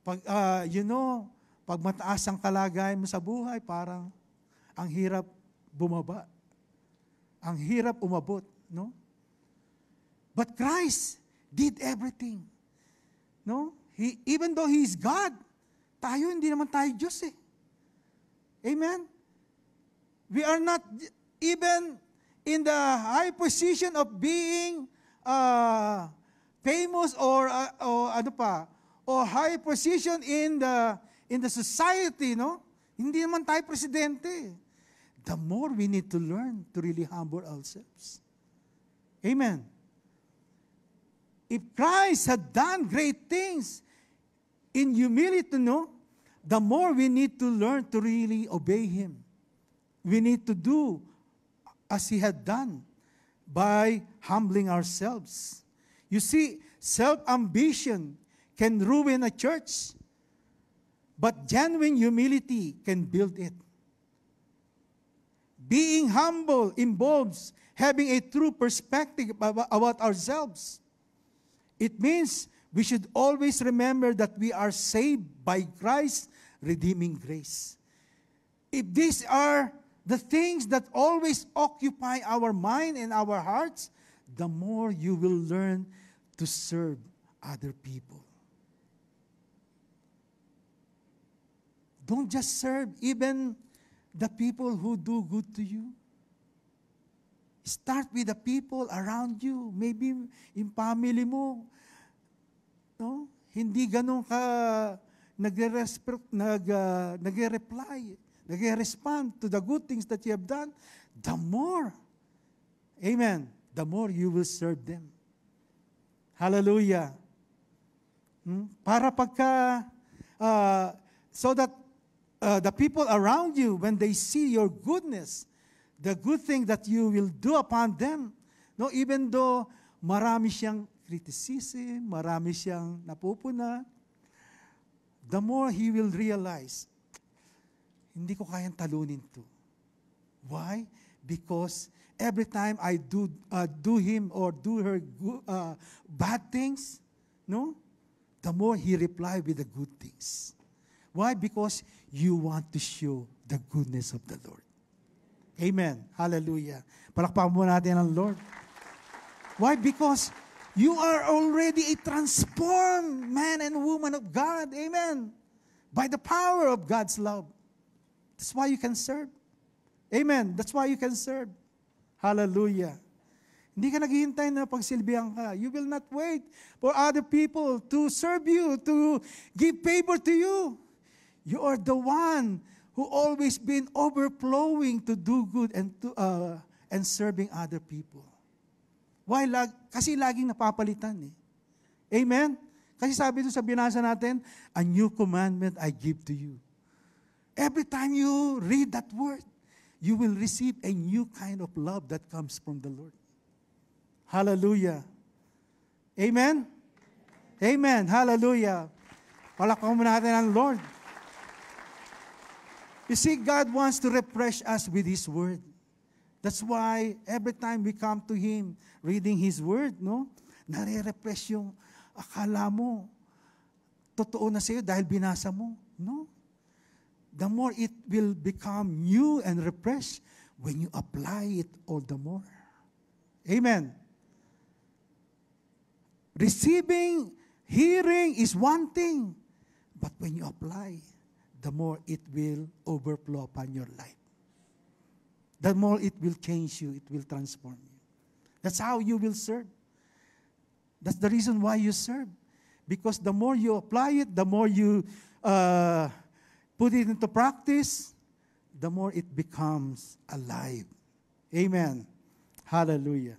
Speaker 1: Pag, pag mataas ang kalagayan mo sa buhay, parang ang hirap bumaba. Ang hirap umabot, no? But Christ did everything. No? Even though He is God, tayo, hindi naman tayo Diyos eh. Amen? We are not even in the high position of being famous or high position in the society, no? Hindi naman tayo presidente. The more we need to learn to really humble ourselves. Amen. If Christ had done great things in humility, no, the more we need to learn to really obey Him. We need to do as He had done by humbling ourselves. You see, self-ambition can ruin a church, but genuine humility can build it. Being humble involves having a true perspective about ourselves. It means we should always remember that we are saved by Christ's redeeming grace. If these are the things that always occupy our mind and our hearts, the more you will learn to serve other people. Don't just serve even the people who do good to you. Start with the people around you. Maybe in family mo, no? Hindi ganun ka nagre-reply, nagre-respond to the good things that you have done. The more, amen, the more you will serve them. Hallelujah. Para pagka, so that the people around you, when they see your goodness, the good thing that you will do upon them, no, even though marami siyang criticism, marami siyang napupuna, the more he will realize, hindi ko kayang talunin to. Why? Because every time I do him or do her bad things, no, the more he reply with the good things. Why? Because you want to show the goodness of the Lord. Amen. Hallelujah. Palakpakan mo natin ang Lord. Why? Because you are already a transformed man and woman of God. Amen. By the power of God's love. That's why you can serve. Amen. That's why you can serve. Hallelujah. Hindi ka naghihintay na pagsilbihan ka. You will not wait for other people to serve you, to give favor to you. You are the one who always been overflowing to do good and to and serving other people. Why? Kasi laging napapalitan eh. Amen? Kasi sabi doon sa binasa natin, a new commandment I give to you. Every time you read that word, you will receive a new kind of love that comes from the Lord. Hallelujah. Amen? Amen. Hallelujah. Palakpakan mo natin ang Lord. You see, God wants to refresh us with His Word. That's why every time we come to Him, reading His Word, no, nare-refresh yung akala mo, totoo na sa'yo dahil binasa mo. No. The more it will become new and refreshed when you apply it all the more. Amen. Receiving, hearing is one thing, but when you apply, the more it will overflow upon your life. The more it will change you, it will transform you. That's how you will serve. That's the reason why you serve. Because the more you apply it, the more you put it into practice, the more it becomes alive. Amen. Hallelujah.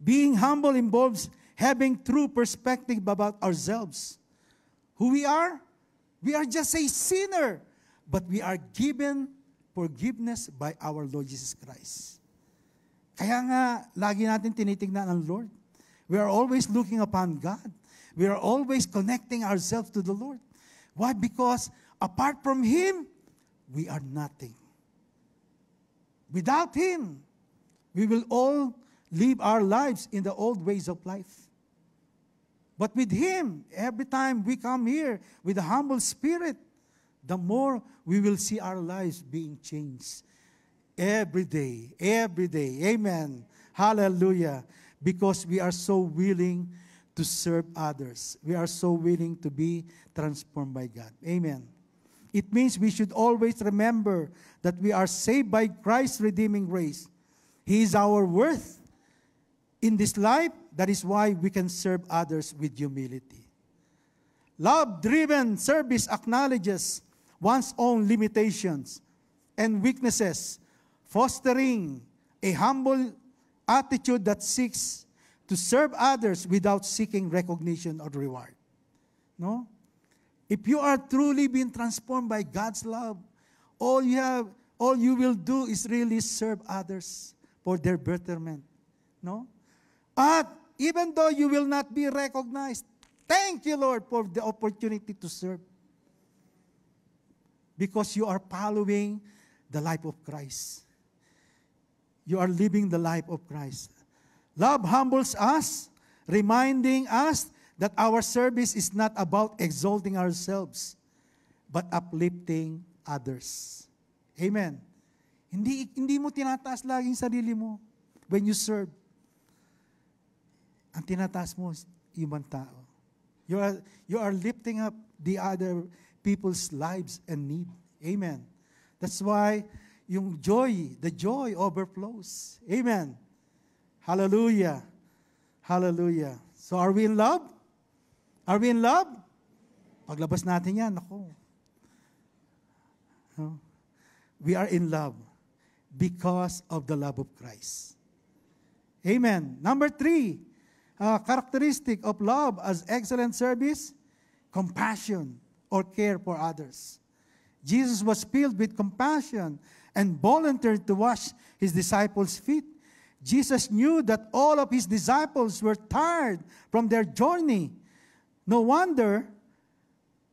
Speaker 1: Being humble involves having true perspective about ourselves. Who we are just a sinner, but we are given forgiveness by our Lord Jesus Christ. Kaya nga, lagi natin tinitingnan ang Lord. We are always looking upon God. We are always connecting ourselves to the Lord. Why? Because apart from Him, we are nothing. Without Him, we will all live our lives in the old ways of life. But with Him, every time we come here with a humble spirit, the more we will see our lives being changed. Every day. Amen. Hallelujah. Because we are so willing to serve others. We are so willing to be transformed by God. Amen. It means we should always remember that we are saved by Christ's redeeming grace. He is our worth in this life. That is why we can serve others with humility. Love-driven service acknowledges one's own limitations and weaknesses, fostering a humble attitude that seeks to serve others without seeking recognition or reward. No? If you are truly being transformed by God's love, all you will do is really serve others for their betterment. No? But even though you will not be recognized, thank you, Lord, for the opportunity to serve. Because you are following the life of Christ. You are living the life of Christ. Love humbles us, reminding us that our service is not about exalting ourselves, but uplifting others. Amen. Hindi mo tinataas laging sarili mo when you serve. Ang tinataas mo is ibang tao. You are lifting up the other people's lives and need. Amen. That's why yung the joy overflows. Amen. Hallelujah. Hallelujah. So are we in love? Are we in love? Paglabas natin yan, ako. We are in love because of the love of Christ. Amen. Number 3, characteristic of love as excellent service, compassion or care for others. Jesus was filled with compassion and volunteered to wash his disciples' feet. Jesus knew that all of his disciples were tired from their journey. No wonder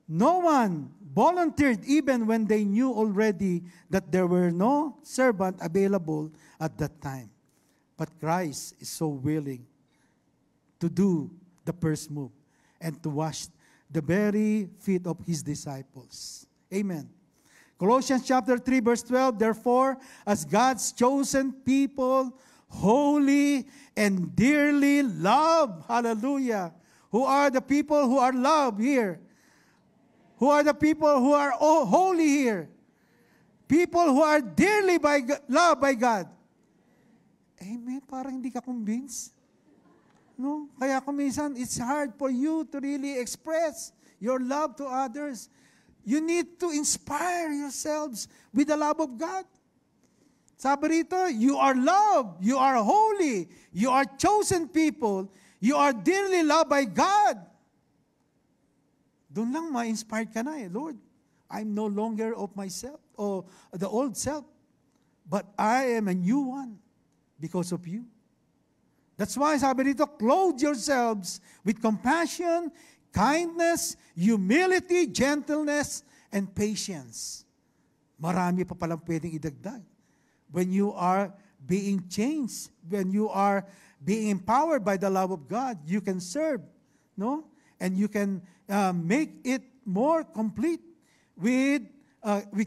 Speaker 1: no one volunteered even when they knew already that there were no servant available at that time. But Christ is so willing to do the first move and to wash the very feet of his disciples. Amen. Colossians chapter 3 verse 12, therefore, as God's chosen people, holy and dearly loved, hallelujah. Who are the people who are loved here? Who are the people who are holy here? People who are dearly loved by God. Amen. Parang hindi ka convinced. No? Kaya kuminsan, it's hard for you to really express your love to others. You need to inspire yourselves with the love of God. Sabi rito, you are loved, you are holy, you are chosen people, you are dearly loved by God. Doon lang ma-inspired ka na Lord, I'm no longer of myself, or the old self, but I am a new one because of you. That's why sabi dito, clothe yourselves with compassion, kindness, humility, gentleness, and patience. Marami pa palang pwedeng idagdag. When you are being changed, when you are being empowered by the love of God, you can serve, no? And you can make it more complete with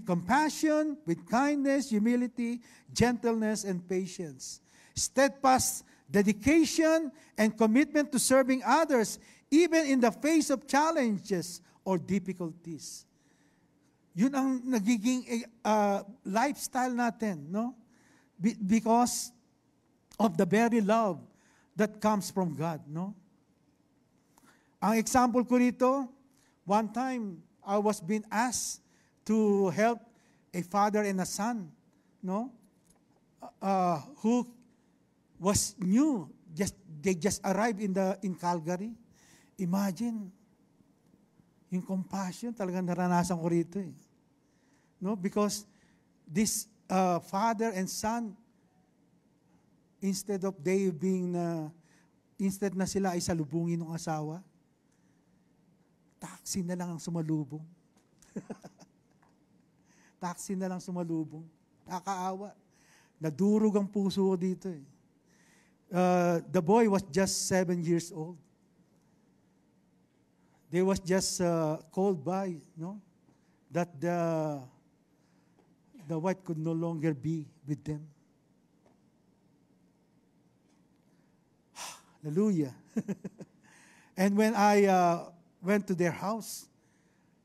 Speaker 1: compassion, with kindness, humility, gentleness, and patience. Steadfast dedication and commitment to serving others, even in the face of challenges or difficulties. Yun ang nagiging lifestyle natin, no? Because of the very love that comes from God, no? Ang example ko rito, one time I was being asked to help a father and a son, no? Who was new, they just arrived in Calgary. Imagine, yung compassion, talagang naranasan ko rito No? Because this father and son, instead na sila ay salubungin ng asawa, taxi na lang ang sumalubong. Taxi na lang sumalubong. Nakakaawa. Nadurog ang puso ko dito The boy was just 7 years old. They was just called by, that the wife could no longer be with them. Hallelujah. And when I went to their house,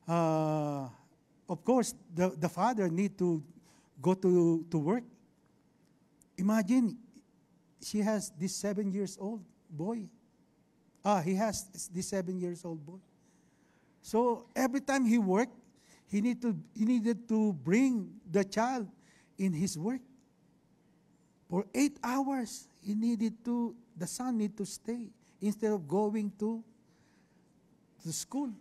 Speaker 1: of course, the father need to go to work. Imagine, she has this 7 years old boy. He has this 7 years old boy. So every time he worked, he needed to bring the child in his work. For 8 hours, the son need to stay instead of going to school.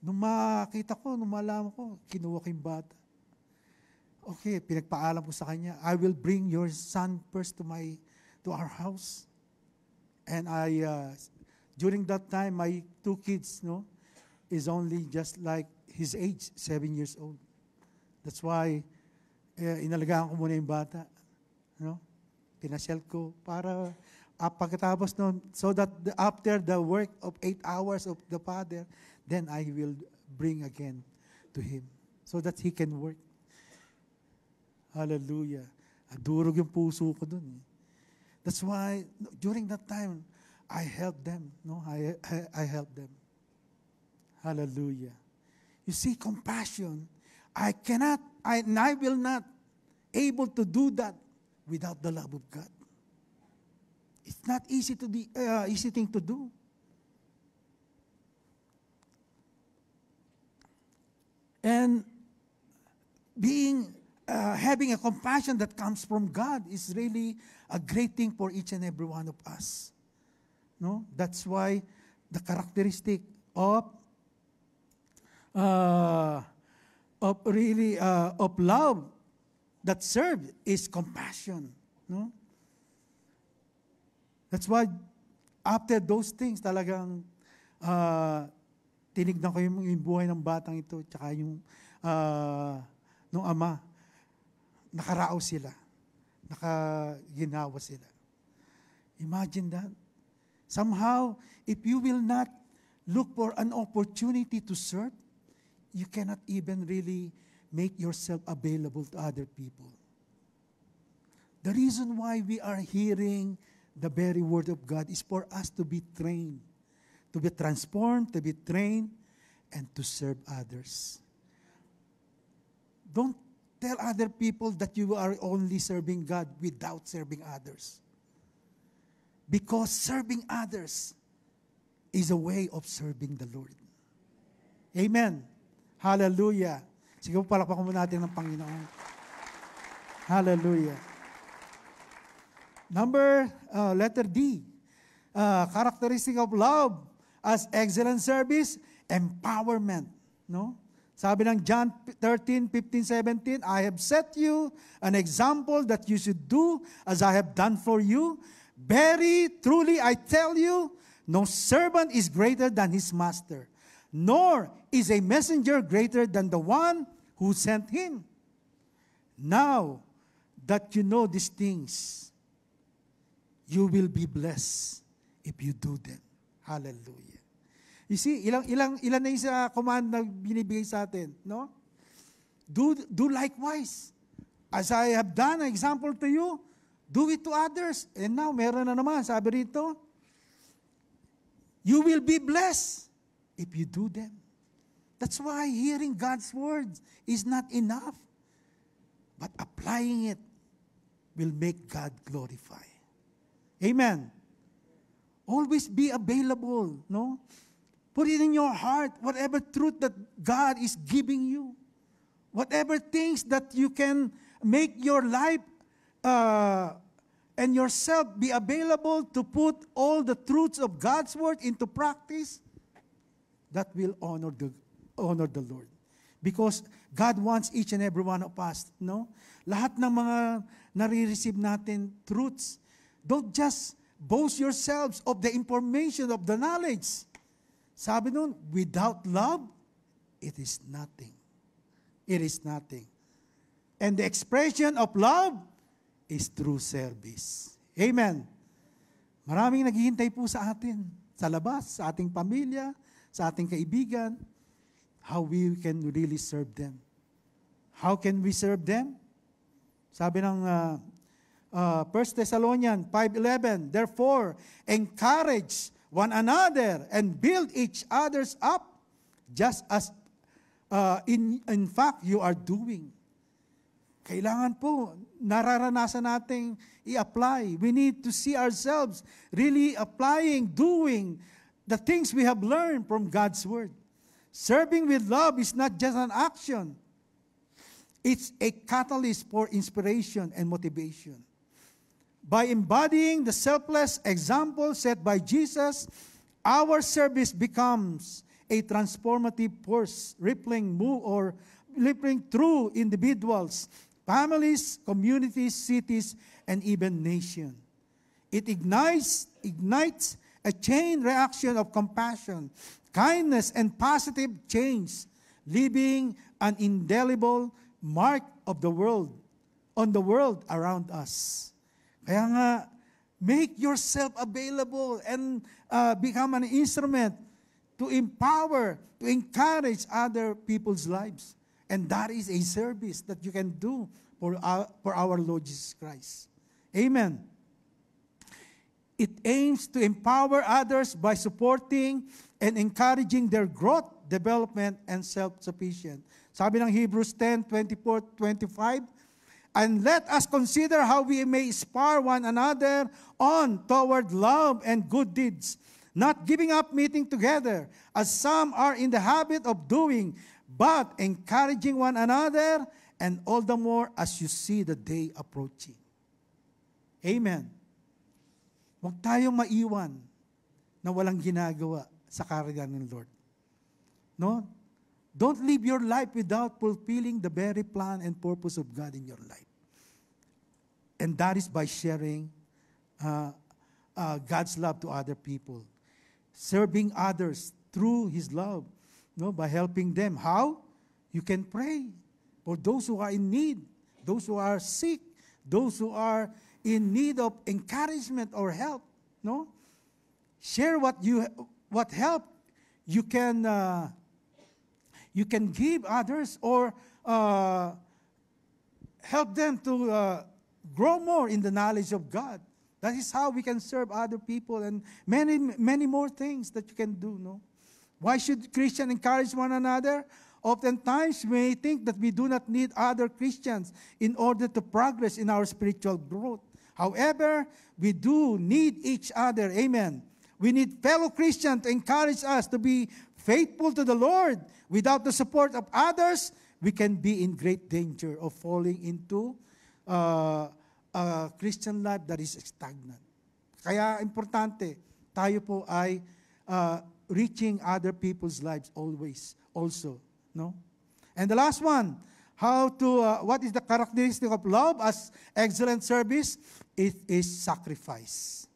Speaker 1: Nung malaman ko, kinuha ko yung bata. Okay, pinagpaalam ko sa kanya, I will bring your son first to our house. And during that time, my 2 kids, is only just like his age, 7 years old. That's why, inalagaan ko muna yung bata. Pinasyal ko para pagkatapos nun, so that after the work of 8 hours of the father, then I will bring again to him so that he can work. Hallelujah. Durog yung puso ko dun. That's why, during that time, I helped them. I helped them. Hallelujah. You see, compassion, I will not able to do that without the love of God. It's not easy thing to do. And having a compassion that comes from God is really a great thing for each and every one of us. That's why the characteristic of love that serves is compassion. That's why after those things, talagang tinignan ko yung buhay ng batang ito, tsaka yung nung ama, nakaraos sila, nakaginawa sila. Imagine that. Somehow, if you will not look for an opportunity to serve, you cannot even really make yourself available to other people. The reason why we are hearing the very word of God is for us to be trained, to be transformed, to be trained, and to serve others. Don't tell other people that you are only serving God without serving others. Because serving others is a way of serving the Lord. Amen. Hallelujah. Sige po, palakpakan mo natin ng Panginoon. Hallelujah. Letter D. Characteristic of love as excellent service, empowerment. Sabi ng John 13:15-17, I have set you an example that you should do as I have done for you. Very truly I tell you, no servant is greater than his master, nor is a messenger greater than the one who sent him. Now that you know these things, you will be blessed if you do them. Hallelujah. You see, ilan na yung sa command na binibigay sa atin, no? Do likewise. As I have done an example to you, do it to others. And now, meron na naman, sabi rito, you will be blessed if you do them. That's why hearing God's words is not enough. But applying it will make God glorify. Amen. Always be available, no? Put it in your heart, whatever truth that God is giving you. Whatever things that you can make your life and yourself be available to put all the truths of God's word into practice, that will honor the Lord. Because God wants each and every one of us, no? Lahat ng mga nare-receive natin truths, don't just boast yourselves of the information, of the knowledge. Sabi nun, without love, it is nothing. It is nothing. And the expression of love is through service. Amen. Maraming naghihintay po sa atin, sa labas, sa ating pamilya, sa ating kaibigan, how we can really serve them. How can we serve them? Sabi ng 1 Thessalonians 5:11, therefore, encourage one another and build each others up, just as in fact you are doing. Kailangan po, nararanasan nating i-apply. We need to see ourselves really applying, doing the things we have learned from God's Word. Serving with love is not just an action. It's a catalyst for inspiration and motivation. By embodying the selfless example set by Jesus, our service becomes a transformative force, rippling through individuals, families, communities, cities, and even nations. It ignites a chain reaction of compassion, kindness, and positive change, leaving an indelible mark of the world, on the world around us. Kaya nga, make yourself available and become an instrument to empower, to encourage other people's lives. And that is a service that you can do for our Lord Jesus Christ. Amen. It aims to empower others by supporting and encouraging their growth, development, and self-sufficient. Sabi ng Hebrews 10:24-25, and let us consider how we may inspire one another on toward love and good deeds, not giving up meeting together, as some are in the habit of doing, but encouraging one another, and all the more as you see the day approaching. Amen. Huwag tayong maiwan na walang ginagawa sa karga ng Lord. No? Don't live your life without fulfilling the very plan and purpose of God in your life. And that is by sharing God's love to other people. Serving others through His love. No? By helping them. How? You can pray for those who are in need, those who are sick, those who are in need of encouragement or help. No? Share what help you can give others, or help them to grow more in the knowledge of God. That is how we can serve other people, and many, many more things that you can do. No? Why should Christians encourage one another? Oftentimes, we think that we do not need other Christians in order to progress in our spiritual growth. However, we do need each other. Amen. We need fellow Christians to encourage us to be faithful to the Lord. Without the support of others, we can be in great danger of falling into a Christian life that is stagnant. Kaya importante, tayo po ay reaching other people's lives always, also. No? And the last one, what is the characteristic of love as excellent service? It is sacrifice.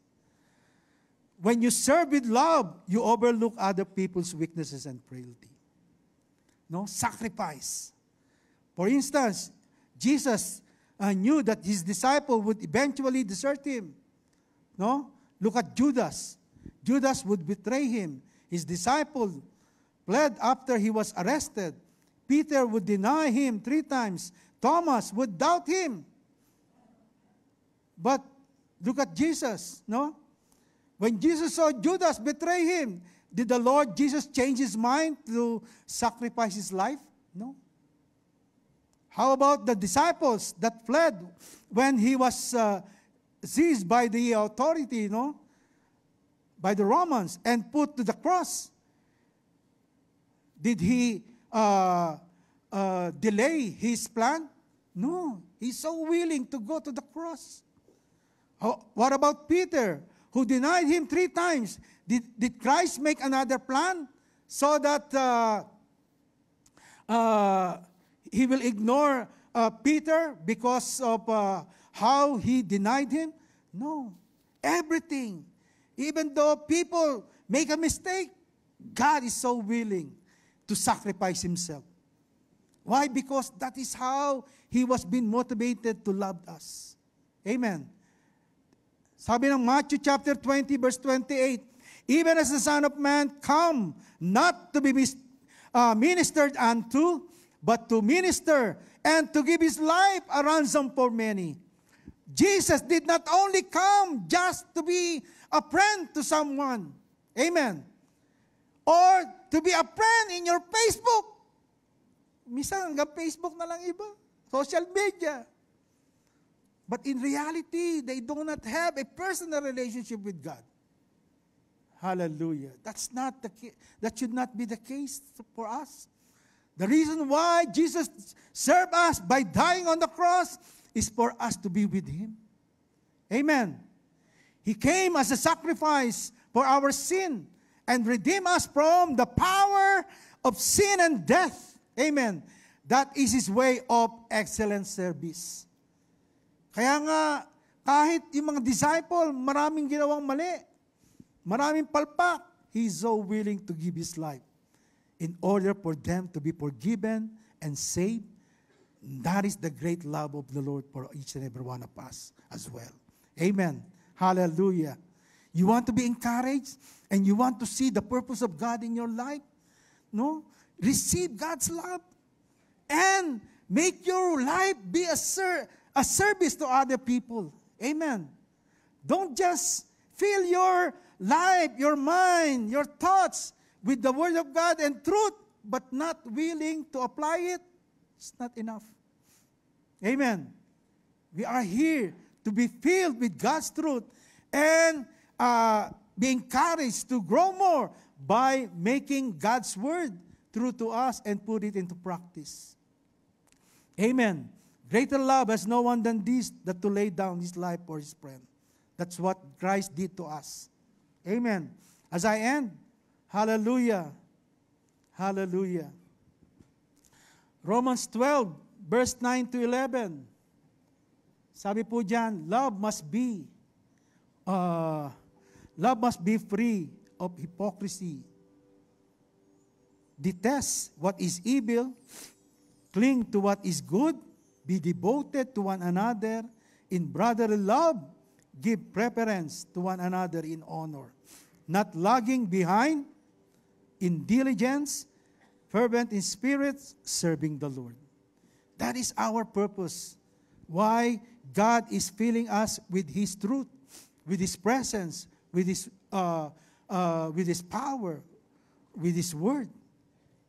Speaker 1: When you serve with love, you overlook other people's weaknesses and frailty. No? Sacrifice. For instance, Jesus knew that his disciple would eventually desert him. No? Look at Judas. Judas would betray him. His disciple fled after he was arrested. Peter would deny him 3 times. Thomas would doubt him. But look at Jesus, no? When Jesus saw Judas betray him, did the Lord Jesus change his mind to sacrifice his life? No. How about the disciples that fled when he was seized by the authority, no? By the Romans and put to the cross? Did he delay his plan? No. He's so willing to go to the cross. What about Peter, who denied him 3 times? Did Christ make another plan so that he will ignore Peter because of how he denied him? No. Everything. Even though people make a mistake, God is so willing to sacrifice himself. Why? Because that is how he was being motivated to love us. Amen. Sabi ng Matthew chapter 20 verse 28, even as the Son of Man come, not to be ministered unto, but to minister and to give his life a ransom for many. Jesus did not only come just to be a friend to someone. Amen. Or to be a friend in your Facebook. Minsan hanggang Facebook na lang iba. Social media. But in reality, they do not have a personal relationship with God. Hallelujah. That should not be the case for us. The reason why Jesus served us by dying on the cross is for us to be with Him. Amen. He came as a sacrifice for our sin and redeem us from the power of sin and death. Amen. That is His way of excellent service. Kaya nga, kahit yung mga disciple, maraming ginawang mali, maraming palpak, He is so willing to give His life in order for them to be forgiven and saved. That is the great love of the Lord for each and every one of us as well. Amen. Hallelujah. You want to be encouraged and you want to see the purpose of God in your life? No? Receive God's love and make your life be a service to other people. Amen. Don't just fill your life, your mind, your thoughts with the Word of God and truth, but not willing to apply it. It's not enough. Amen. We are here to be filled with God's truth and be encouraged to grow more by making God's Word true to us and put it into practice. Amen. Greater love has no one than this, that to lay down His life for His friend. That's what Christ did to us. Amen. As I end, hallelujah. Hallelujah. Romans 12, verse 9 to 11. Sabi po diyan, love must be free of hypocrisy. Detest what is evil, cling to what is good, be devoted to one another in brotherly love, give preference to one another in honor, not lagging behind in diligence, fervent in spirit, serving the Lord. That is our purpose. Why God is filling us with His truth, with His presence, with His power, with His Word.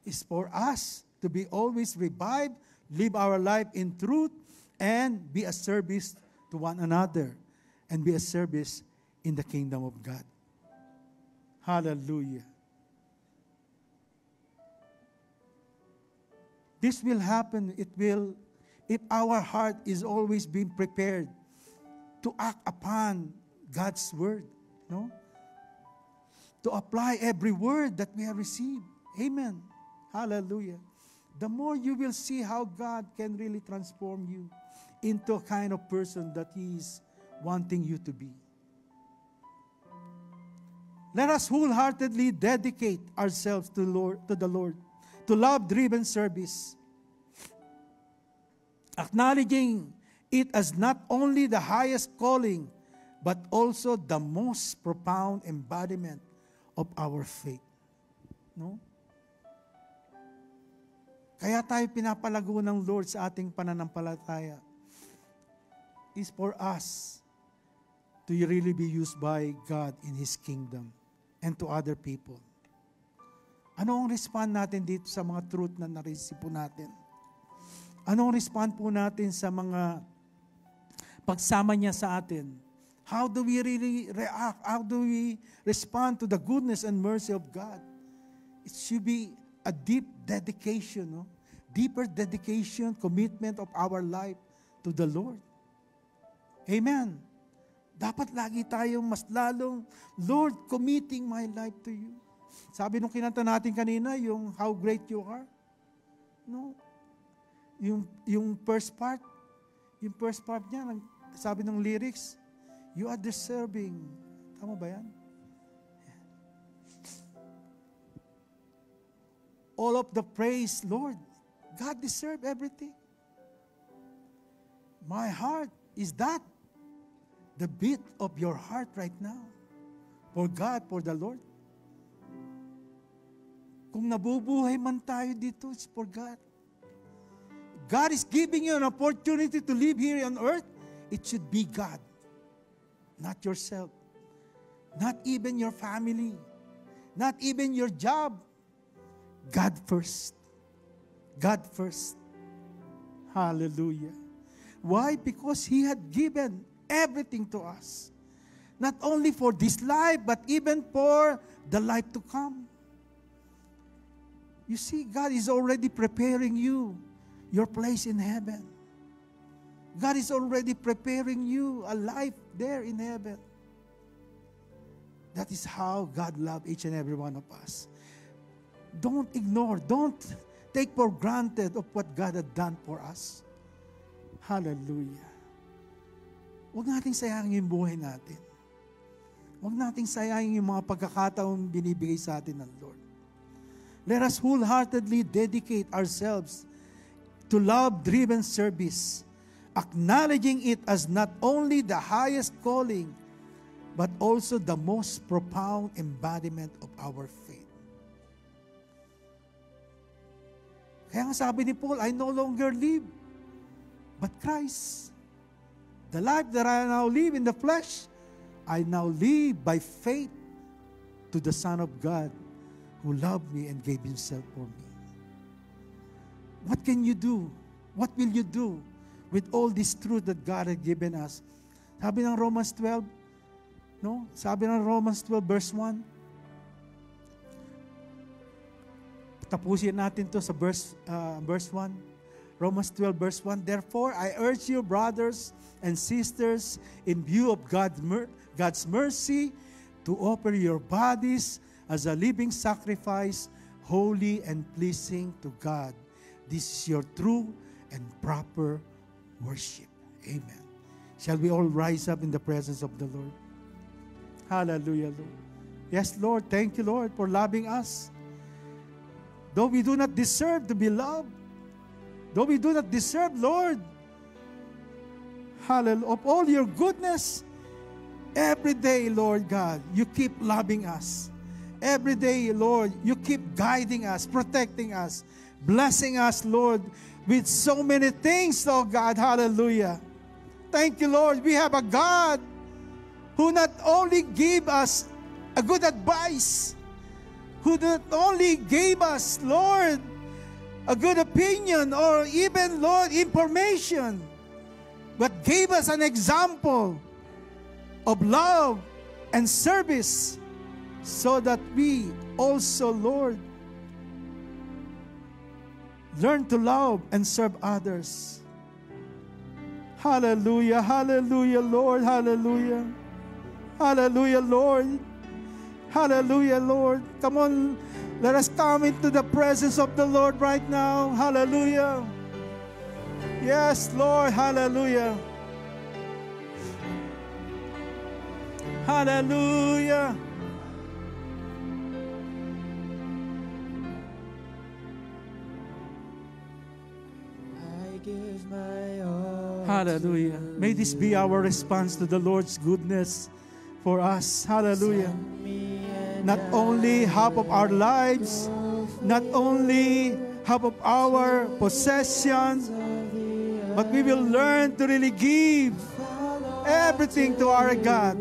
Speaker 1: Is for us to be always revived, live our life in truth, and be a service to one another, and be a service in the kingdom of God. Hallelujah. This will happen, if our heart is always being prepared to act upon God's word, no? To apply every word that we have received. Amen. Hallelujah. The more you will see how God can really transform you into a kind of person that He is wanting you to be. Let us wholeheartedly dedicate ourselves to the Lord, to love-driven service, acknowledging it as not only the highest calling, but also the most profound embodiment of our faith. No? Kaya tayo pinapalago ng Lord sa ating pananampalataya is for us to really be used by God in His kingdom and to other people. Ano ang respond natin dito sa mga truth na na-receive po natin? Ano ang respond po natin sa mga pagsama niya sa atin? How do we really react? How do we respond to the goodness and mercy of God? It should be a deep dedication, no? Deeper dedication, commitment of our life to the Lord. Amen. Dapat lagi tayong mas lalong, Lord, committing my life to you. Sabi nung kinanta natin kanina, yung how great you are. No? Yung first part niya, sabi ng lyrics, you are deserving. Tama ba yan? All of the praise, Lord. God deserves everything. My heart is that. The beat of your heart right now. For God, for the Lord. Kung nabubuhay man tayo dito, it's for God. God is giving you an opportunity to live here on earth. It should be God. Not yourself. Not even your family. Not even your job. God first. God first. Hallelujah. Why? Because He had given everything to us. Not only for this life, but even for the life to come. You see, God is already preparing you your place in heaven. God is already preparing you a life there in heaven. That is how God loves each and every one of us. Don't ignore, don't take for granted of what God had done for us. Hallelujah. Huwag nating sayangin yung buhay natin. Huwag nating sayangin yung mga pagkakataong binibigay sa atin ng Lord. Let us wholeheartedly dedicate ourselves to love-driven service, acknowledging it as not only the highest calling, but also the most profound embodiment of our faith. Kaya nga sabi ni Paul, I no longer live, but Christ. The life that I now live in the flesh, I now live by faith to the Son of God who loved me and gave Himself for me. What can you do? What will you do with all this truth that God has given us? Sabi ng Romans 12, no? Sabi ng Romans 12 verse 1. Tapusin natin to sa verse 1. Romans 12 verse 1. Therefore, I urge you, brothers and sisters, in view of God's mercy, to offer your bodies as a living sacrifice, holy and pleasing to God. This is your true and proper worship. Amen. Shall we all rise up in the presence of the Lord? Hallelujah, Lord. Yes, Lord. Thank you, Lord, for loving us. Though we do not deserve to be loved, though we do not deserve, Lord, hallelujah, of all your goodness, every day, Lord God, you keep loving us. Every day, Lord, you keep guiding us, protecting us, blessing us, Lord, with so many things, oh God, hallelujah. Thank you, Lord. We have a God who not only gave us a good advice, who not only gave us, Lord, a good opinion or even, Lord, information, but gave us an example of love and service so that we also, Lord, learn to love and serve others. Hallelujah, hallelujah, Lord, hallelujah. Hallelujah, Lord. Hallelujah, Lord. Come on, let us come into the presence of the Lord right now. Hallelujah. Yes, Lord, hallelujah. Hallelujah.
Speaker 2: I give my all.
Speaker 1: Hallelujah. May this be our response to the Lord's goodness for us. Hallelujah. Not only half of our lives, not only half of our possessions, but we will learn to really give everything to our God.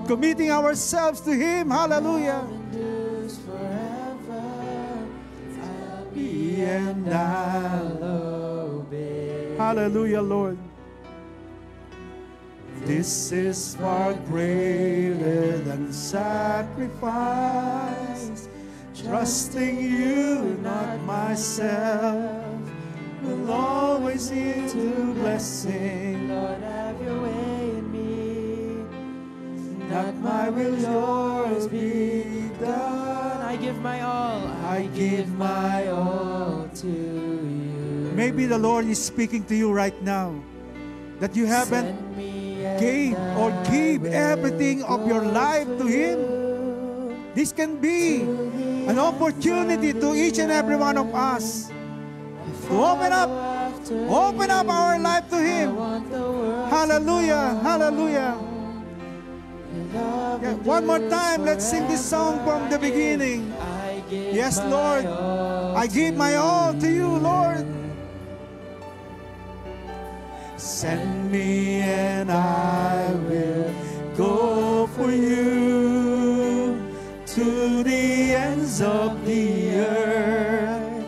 Speaker 1: Committing ourselves to Him. Hallelujah. And I'll obey. Hallelujah, Lord. This is far greater than sacrifice. Trusting you, not myself, will always yield to blessing.
Speaker 2: Lord, have your way in me.
Speaker 1: Not my will, yours be done.
Speaker 2: I give my all. I give my all to you.
Speaker 1: Maybe the Lord is speaking to you right now that you haven't gave or give everything of your life to Him. This can be an opportunity to each and every one of us to open up our life to Him. Hallelujah, hallelujah. Yeah, one more time, let's sing this song from the beginning. Yes, Lord, I give my all to you, Lord. Send me and I will go for you to the ends of the earth.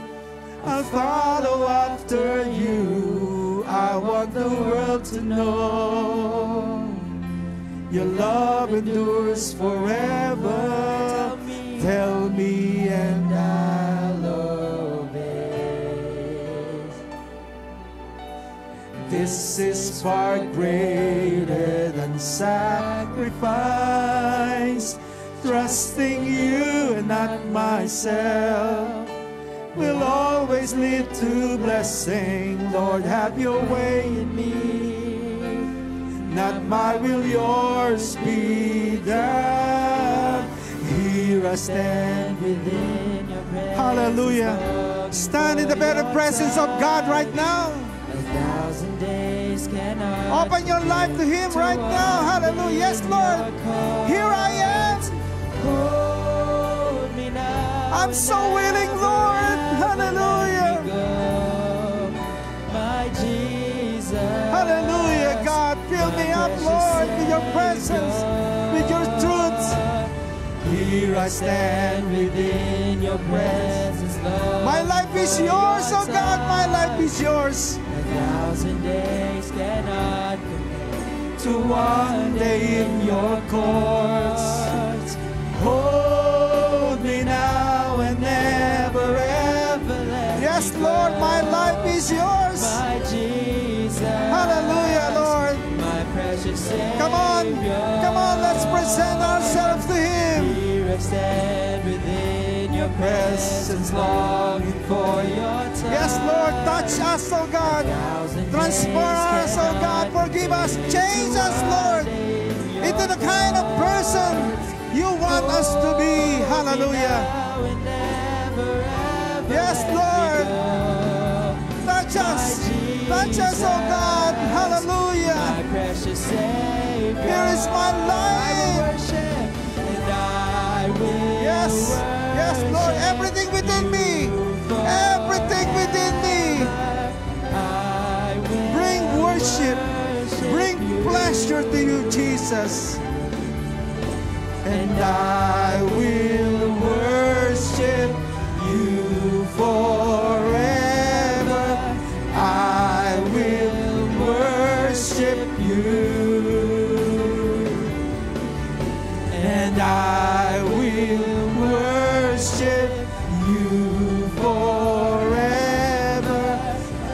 Speaker 1: I'll follow after you. I want the world to know your love endures forever. tell me and
Speaker 2: I'll obey.
Speaker 1: this is far greater than sacrifice. Trusting you and not myself will always lead to blessing. Lord, have your way in me. Not my will, yours be done. Here I stand
Speaker 2: Within your presence,
Speaker 1: Hallelujah.
Speaker 2: Lord,
Speaker 1: Stand in the very presence of God right now.
Speaker 2: 1,000 days cannot
Speaker 1: Open your life to Him right now. Hallelujah. Yes, Lord. Here I am.
Speaker 2: hold me now.
Speaker 1: I'm so willing, Lord. Hallelujah.
Speaker 2: My Jesus.
Speaker 1: Hallelujah. God, fill me up, Lord, with your presence, with your truths. Here I stand
Speaker 2: within your presence, Lord.
Speaker 1: My life is yours, oh God. My life is yours.
Speaker 2: 1,000 days cannot compare
Speaker 1: To one day in your courts. Hold me now and never ever let
Speaker 2: Yes,
Speaker 1: me Lord, my life is yours.
Speaker 2: My Jesus.
Speaker 1: Hallelujah, Lord.
Speaker 2: My precious Savior.
Speaker 1: Come on, let's present ourselves to Him.
Speaker 2: Here I stand within your presence, longing for your touch.
Speaker 1: Yes, Lord, touch us, oh God. Transform us, oh God. Forgive us. Change us, Lord, into the kind of person you want us to be. Hallelujah. Yes, Lord. Touch us. Touch us, oh God. Hallelujah.
Speaker 2: My precious Savior.
Speaker 1: Here is my life.
Speaker 2: And I will
Speaker 1: Yes. Yes, Lord. Everything within me. Everything within me.
Speaker 2: I will
Speaker 1: Bring worship. Bring pleasure to you, Jesus. And I will worship you forever. I will worship you. And I will worship you forever.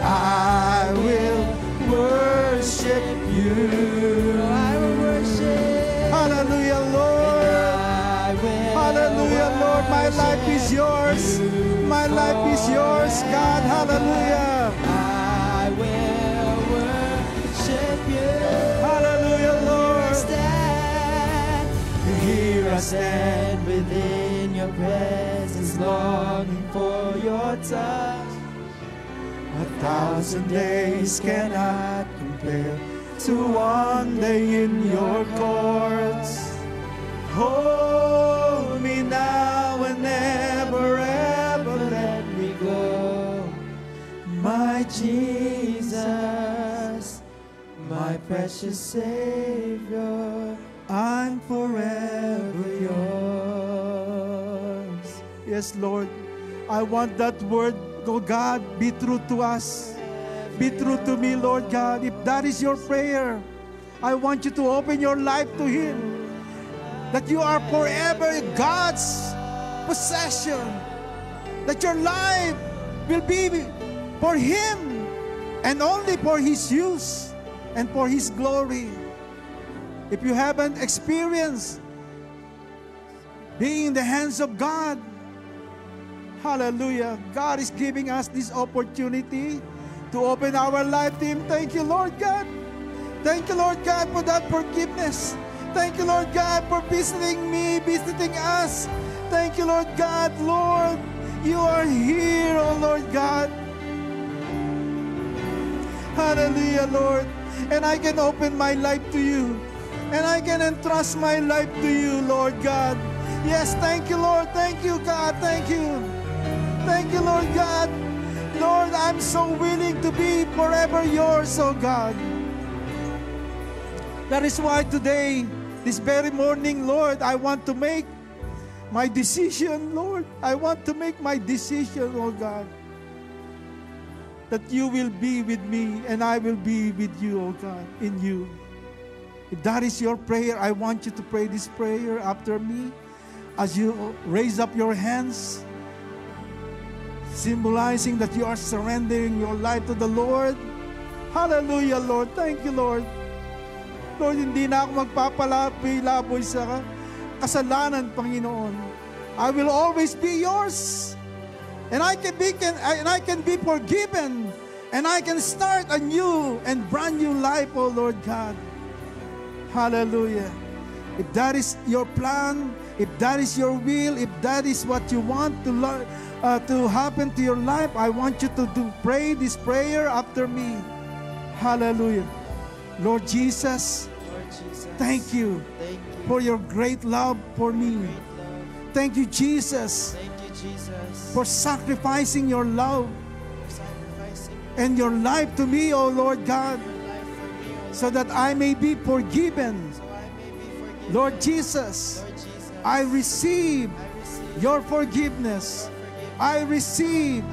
Speaker 1: I will worship you.
Speaker 2: I will worship.
Speaker 1: Hallelujah, Lord. Hallelujah, Lord. My life is yours. My life is yours, God. Hallelujah.
Speaker 2: I will worship you.
Speaker 1: Hallelujah, Lord.
Speaker 2: Stand. Here I stand within your presence, longing for your touch.
Speaker 1: 1,000 days cannot compare to one day in your courts. Hold me now and never ever let me go.
Speaker 2: My Jesus, my precious Savior,
Speaker 1: I'm forever
Speaker 2: yours.
Speaker 1: Yes, Lord. I want that word, oh God, be true to us. Be true to me, Lord God. If that is your prayer, I want you to open your life to Him. That you are forever God's possession. That your life will be for Him and only for His use and for His glory. If you haven't experienced being in the hands of God, hallelujah, God is giving us this opportunity to open our life to Him. Thank you, Lord God. Thank you, Lord God, for that forgiveness. Thank you, Lord God, for visiting me, visiting us. Thank you, Lord God. Lord, you are here, oh Lord God. Hallelujah, Lord. And I can open my life to you. And I can entrust my life to you, Lord God. Yes, thank you, Lord. Thank you, God. Thank you. Thank you, Lord God. Lord, I'm so willing to be forever yours, oh God. That is why today, this very morning, Lord, I want to make my decision, Lord. I want to make my decision, oh God, that you will be with me and I will be with you, oh God, in you. If that is your prayer, I want you to pray this prayer after me. as you raise up your hands, symbolizing that you are surrendering your life to the Lord. Hallelujah, Lord. Thank you, Lord. Lord, hindi na ako magpapalaboy sa kasalanan, Panginoon. I will always be yours. And I can be forgiven. And I can start a new and brand new life, oh Lord God. Hallelujah. If that is your plan, if that is your will, if that is what you want to happen to your life, I want you to pray this prayer after me. Hallelujah. Lord Jesus, thank you for your great love for me. Thank you, Jesus, for sacrificing your love and your life to me, O Lord God, so that I may be forgiven. Lord Jesus, I receive your forgiveness. I receive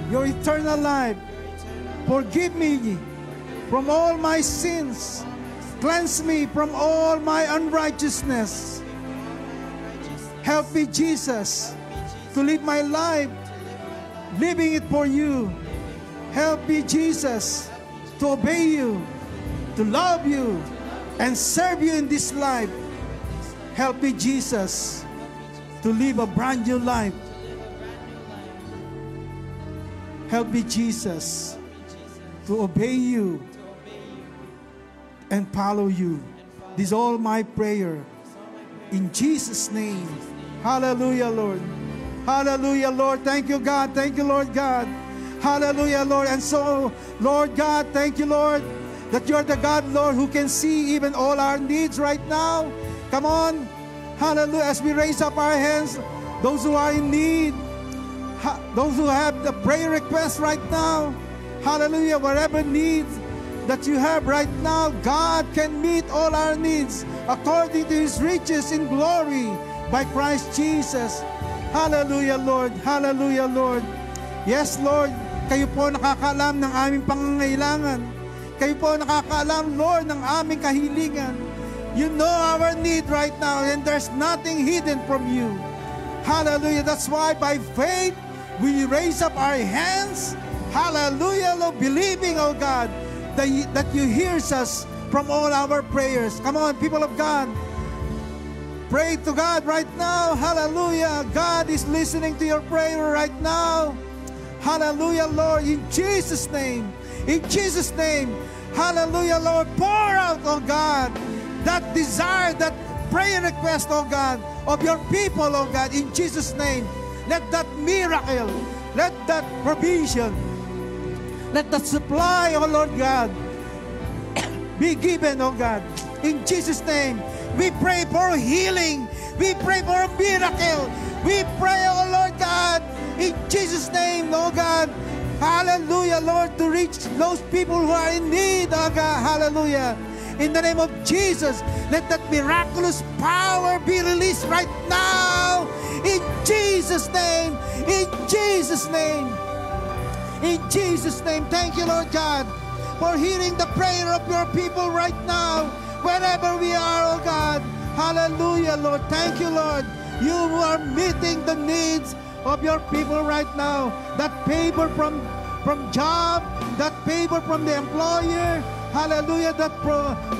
Speaker 1: your eternal life. Forgive me from all my sins. Cleanse me from all my unrighteousness. Help me, Jesus, to live my life, living it for you. Help me, Jesus, to obey you, to love you, and serve you in this life. Help me, Jesus, to live a brand new life. Help me, Jesus, to obey you and follow you. This is all my prayer. In Jesus' name. Hallelujah, Lord. Hallelujah, Lord. Thank you, God. Thank you, Lord God. Hallelujah, Lord. And so, Lord God, thank you, Lord, that you're the God, Lord, who can see even all our needs right now. Come on. Hallelujah. As we raise up our hands, those who are in need, those who have the prayer request right now, hallelujah, whatever needs that you have right now, God can meet all our needs according to His riches in glory by Christ Jesus. Hallelujah, Lord. Hallelujah, Lord. Yes, Lord, kayo po nakakaalam ng aming pangangailangan. Kayo po nakakaalam, Lord, ng aming kahilingan. You know our need right now, and there's nothing hidden from you. Hallelujah. That's why by faith, we raise up our hands. Hallelujah, Lord, believing, oh God, that you hear us from all our prayers. Come on, people of God. Pray to God right now. Hallelujah. God is listening to your prayer right now. Hallelujah, Lord. In Jesus' name. In Jesus' name. Hallelujah, Lord. Pour out, oh God, that desire, that prayer request, oh God, of your people, oh God, in Jesus' name. Let that miracle, let that provision, let that supply, oh Lord God, be given, oh God. In Jesus' name, we pray for healing. We pray for a miracle. We pray, oh Lord God, in Jesus' name, oh God. Hallelujah, Lord, to reach those people who are in need, oh God. Hallelujah. In the name of Jesus, let that miraculous power be released right now. In Jesus' name. In Jesus' name. In Jesus' name. Thank you, Lord God, for hearing the prayer of your people right now, wherever we are, oh God. Hallelujah, Lord. Thank you, Lord. You are meeting the needs of your people right now. That favor from job, that favor from the employer. Hallelujah, that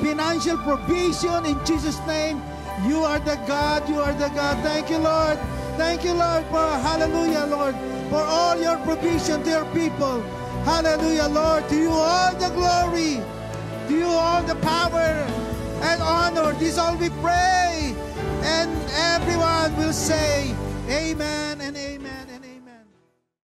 Speaker 1: financial provision in Jesus' name. You are the God. You are the God. Thank you, Lord. Thank you, Lord, for hallelujah, Lord, for all your provision to your people. Hallelujah, Lord. To you all the glory. To you all the power and honor. This all we pray. And everyone will say, Amen and amen.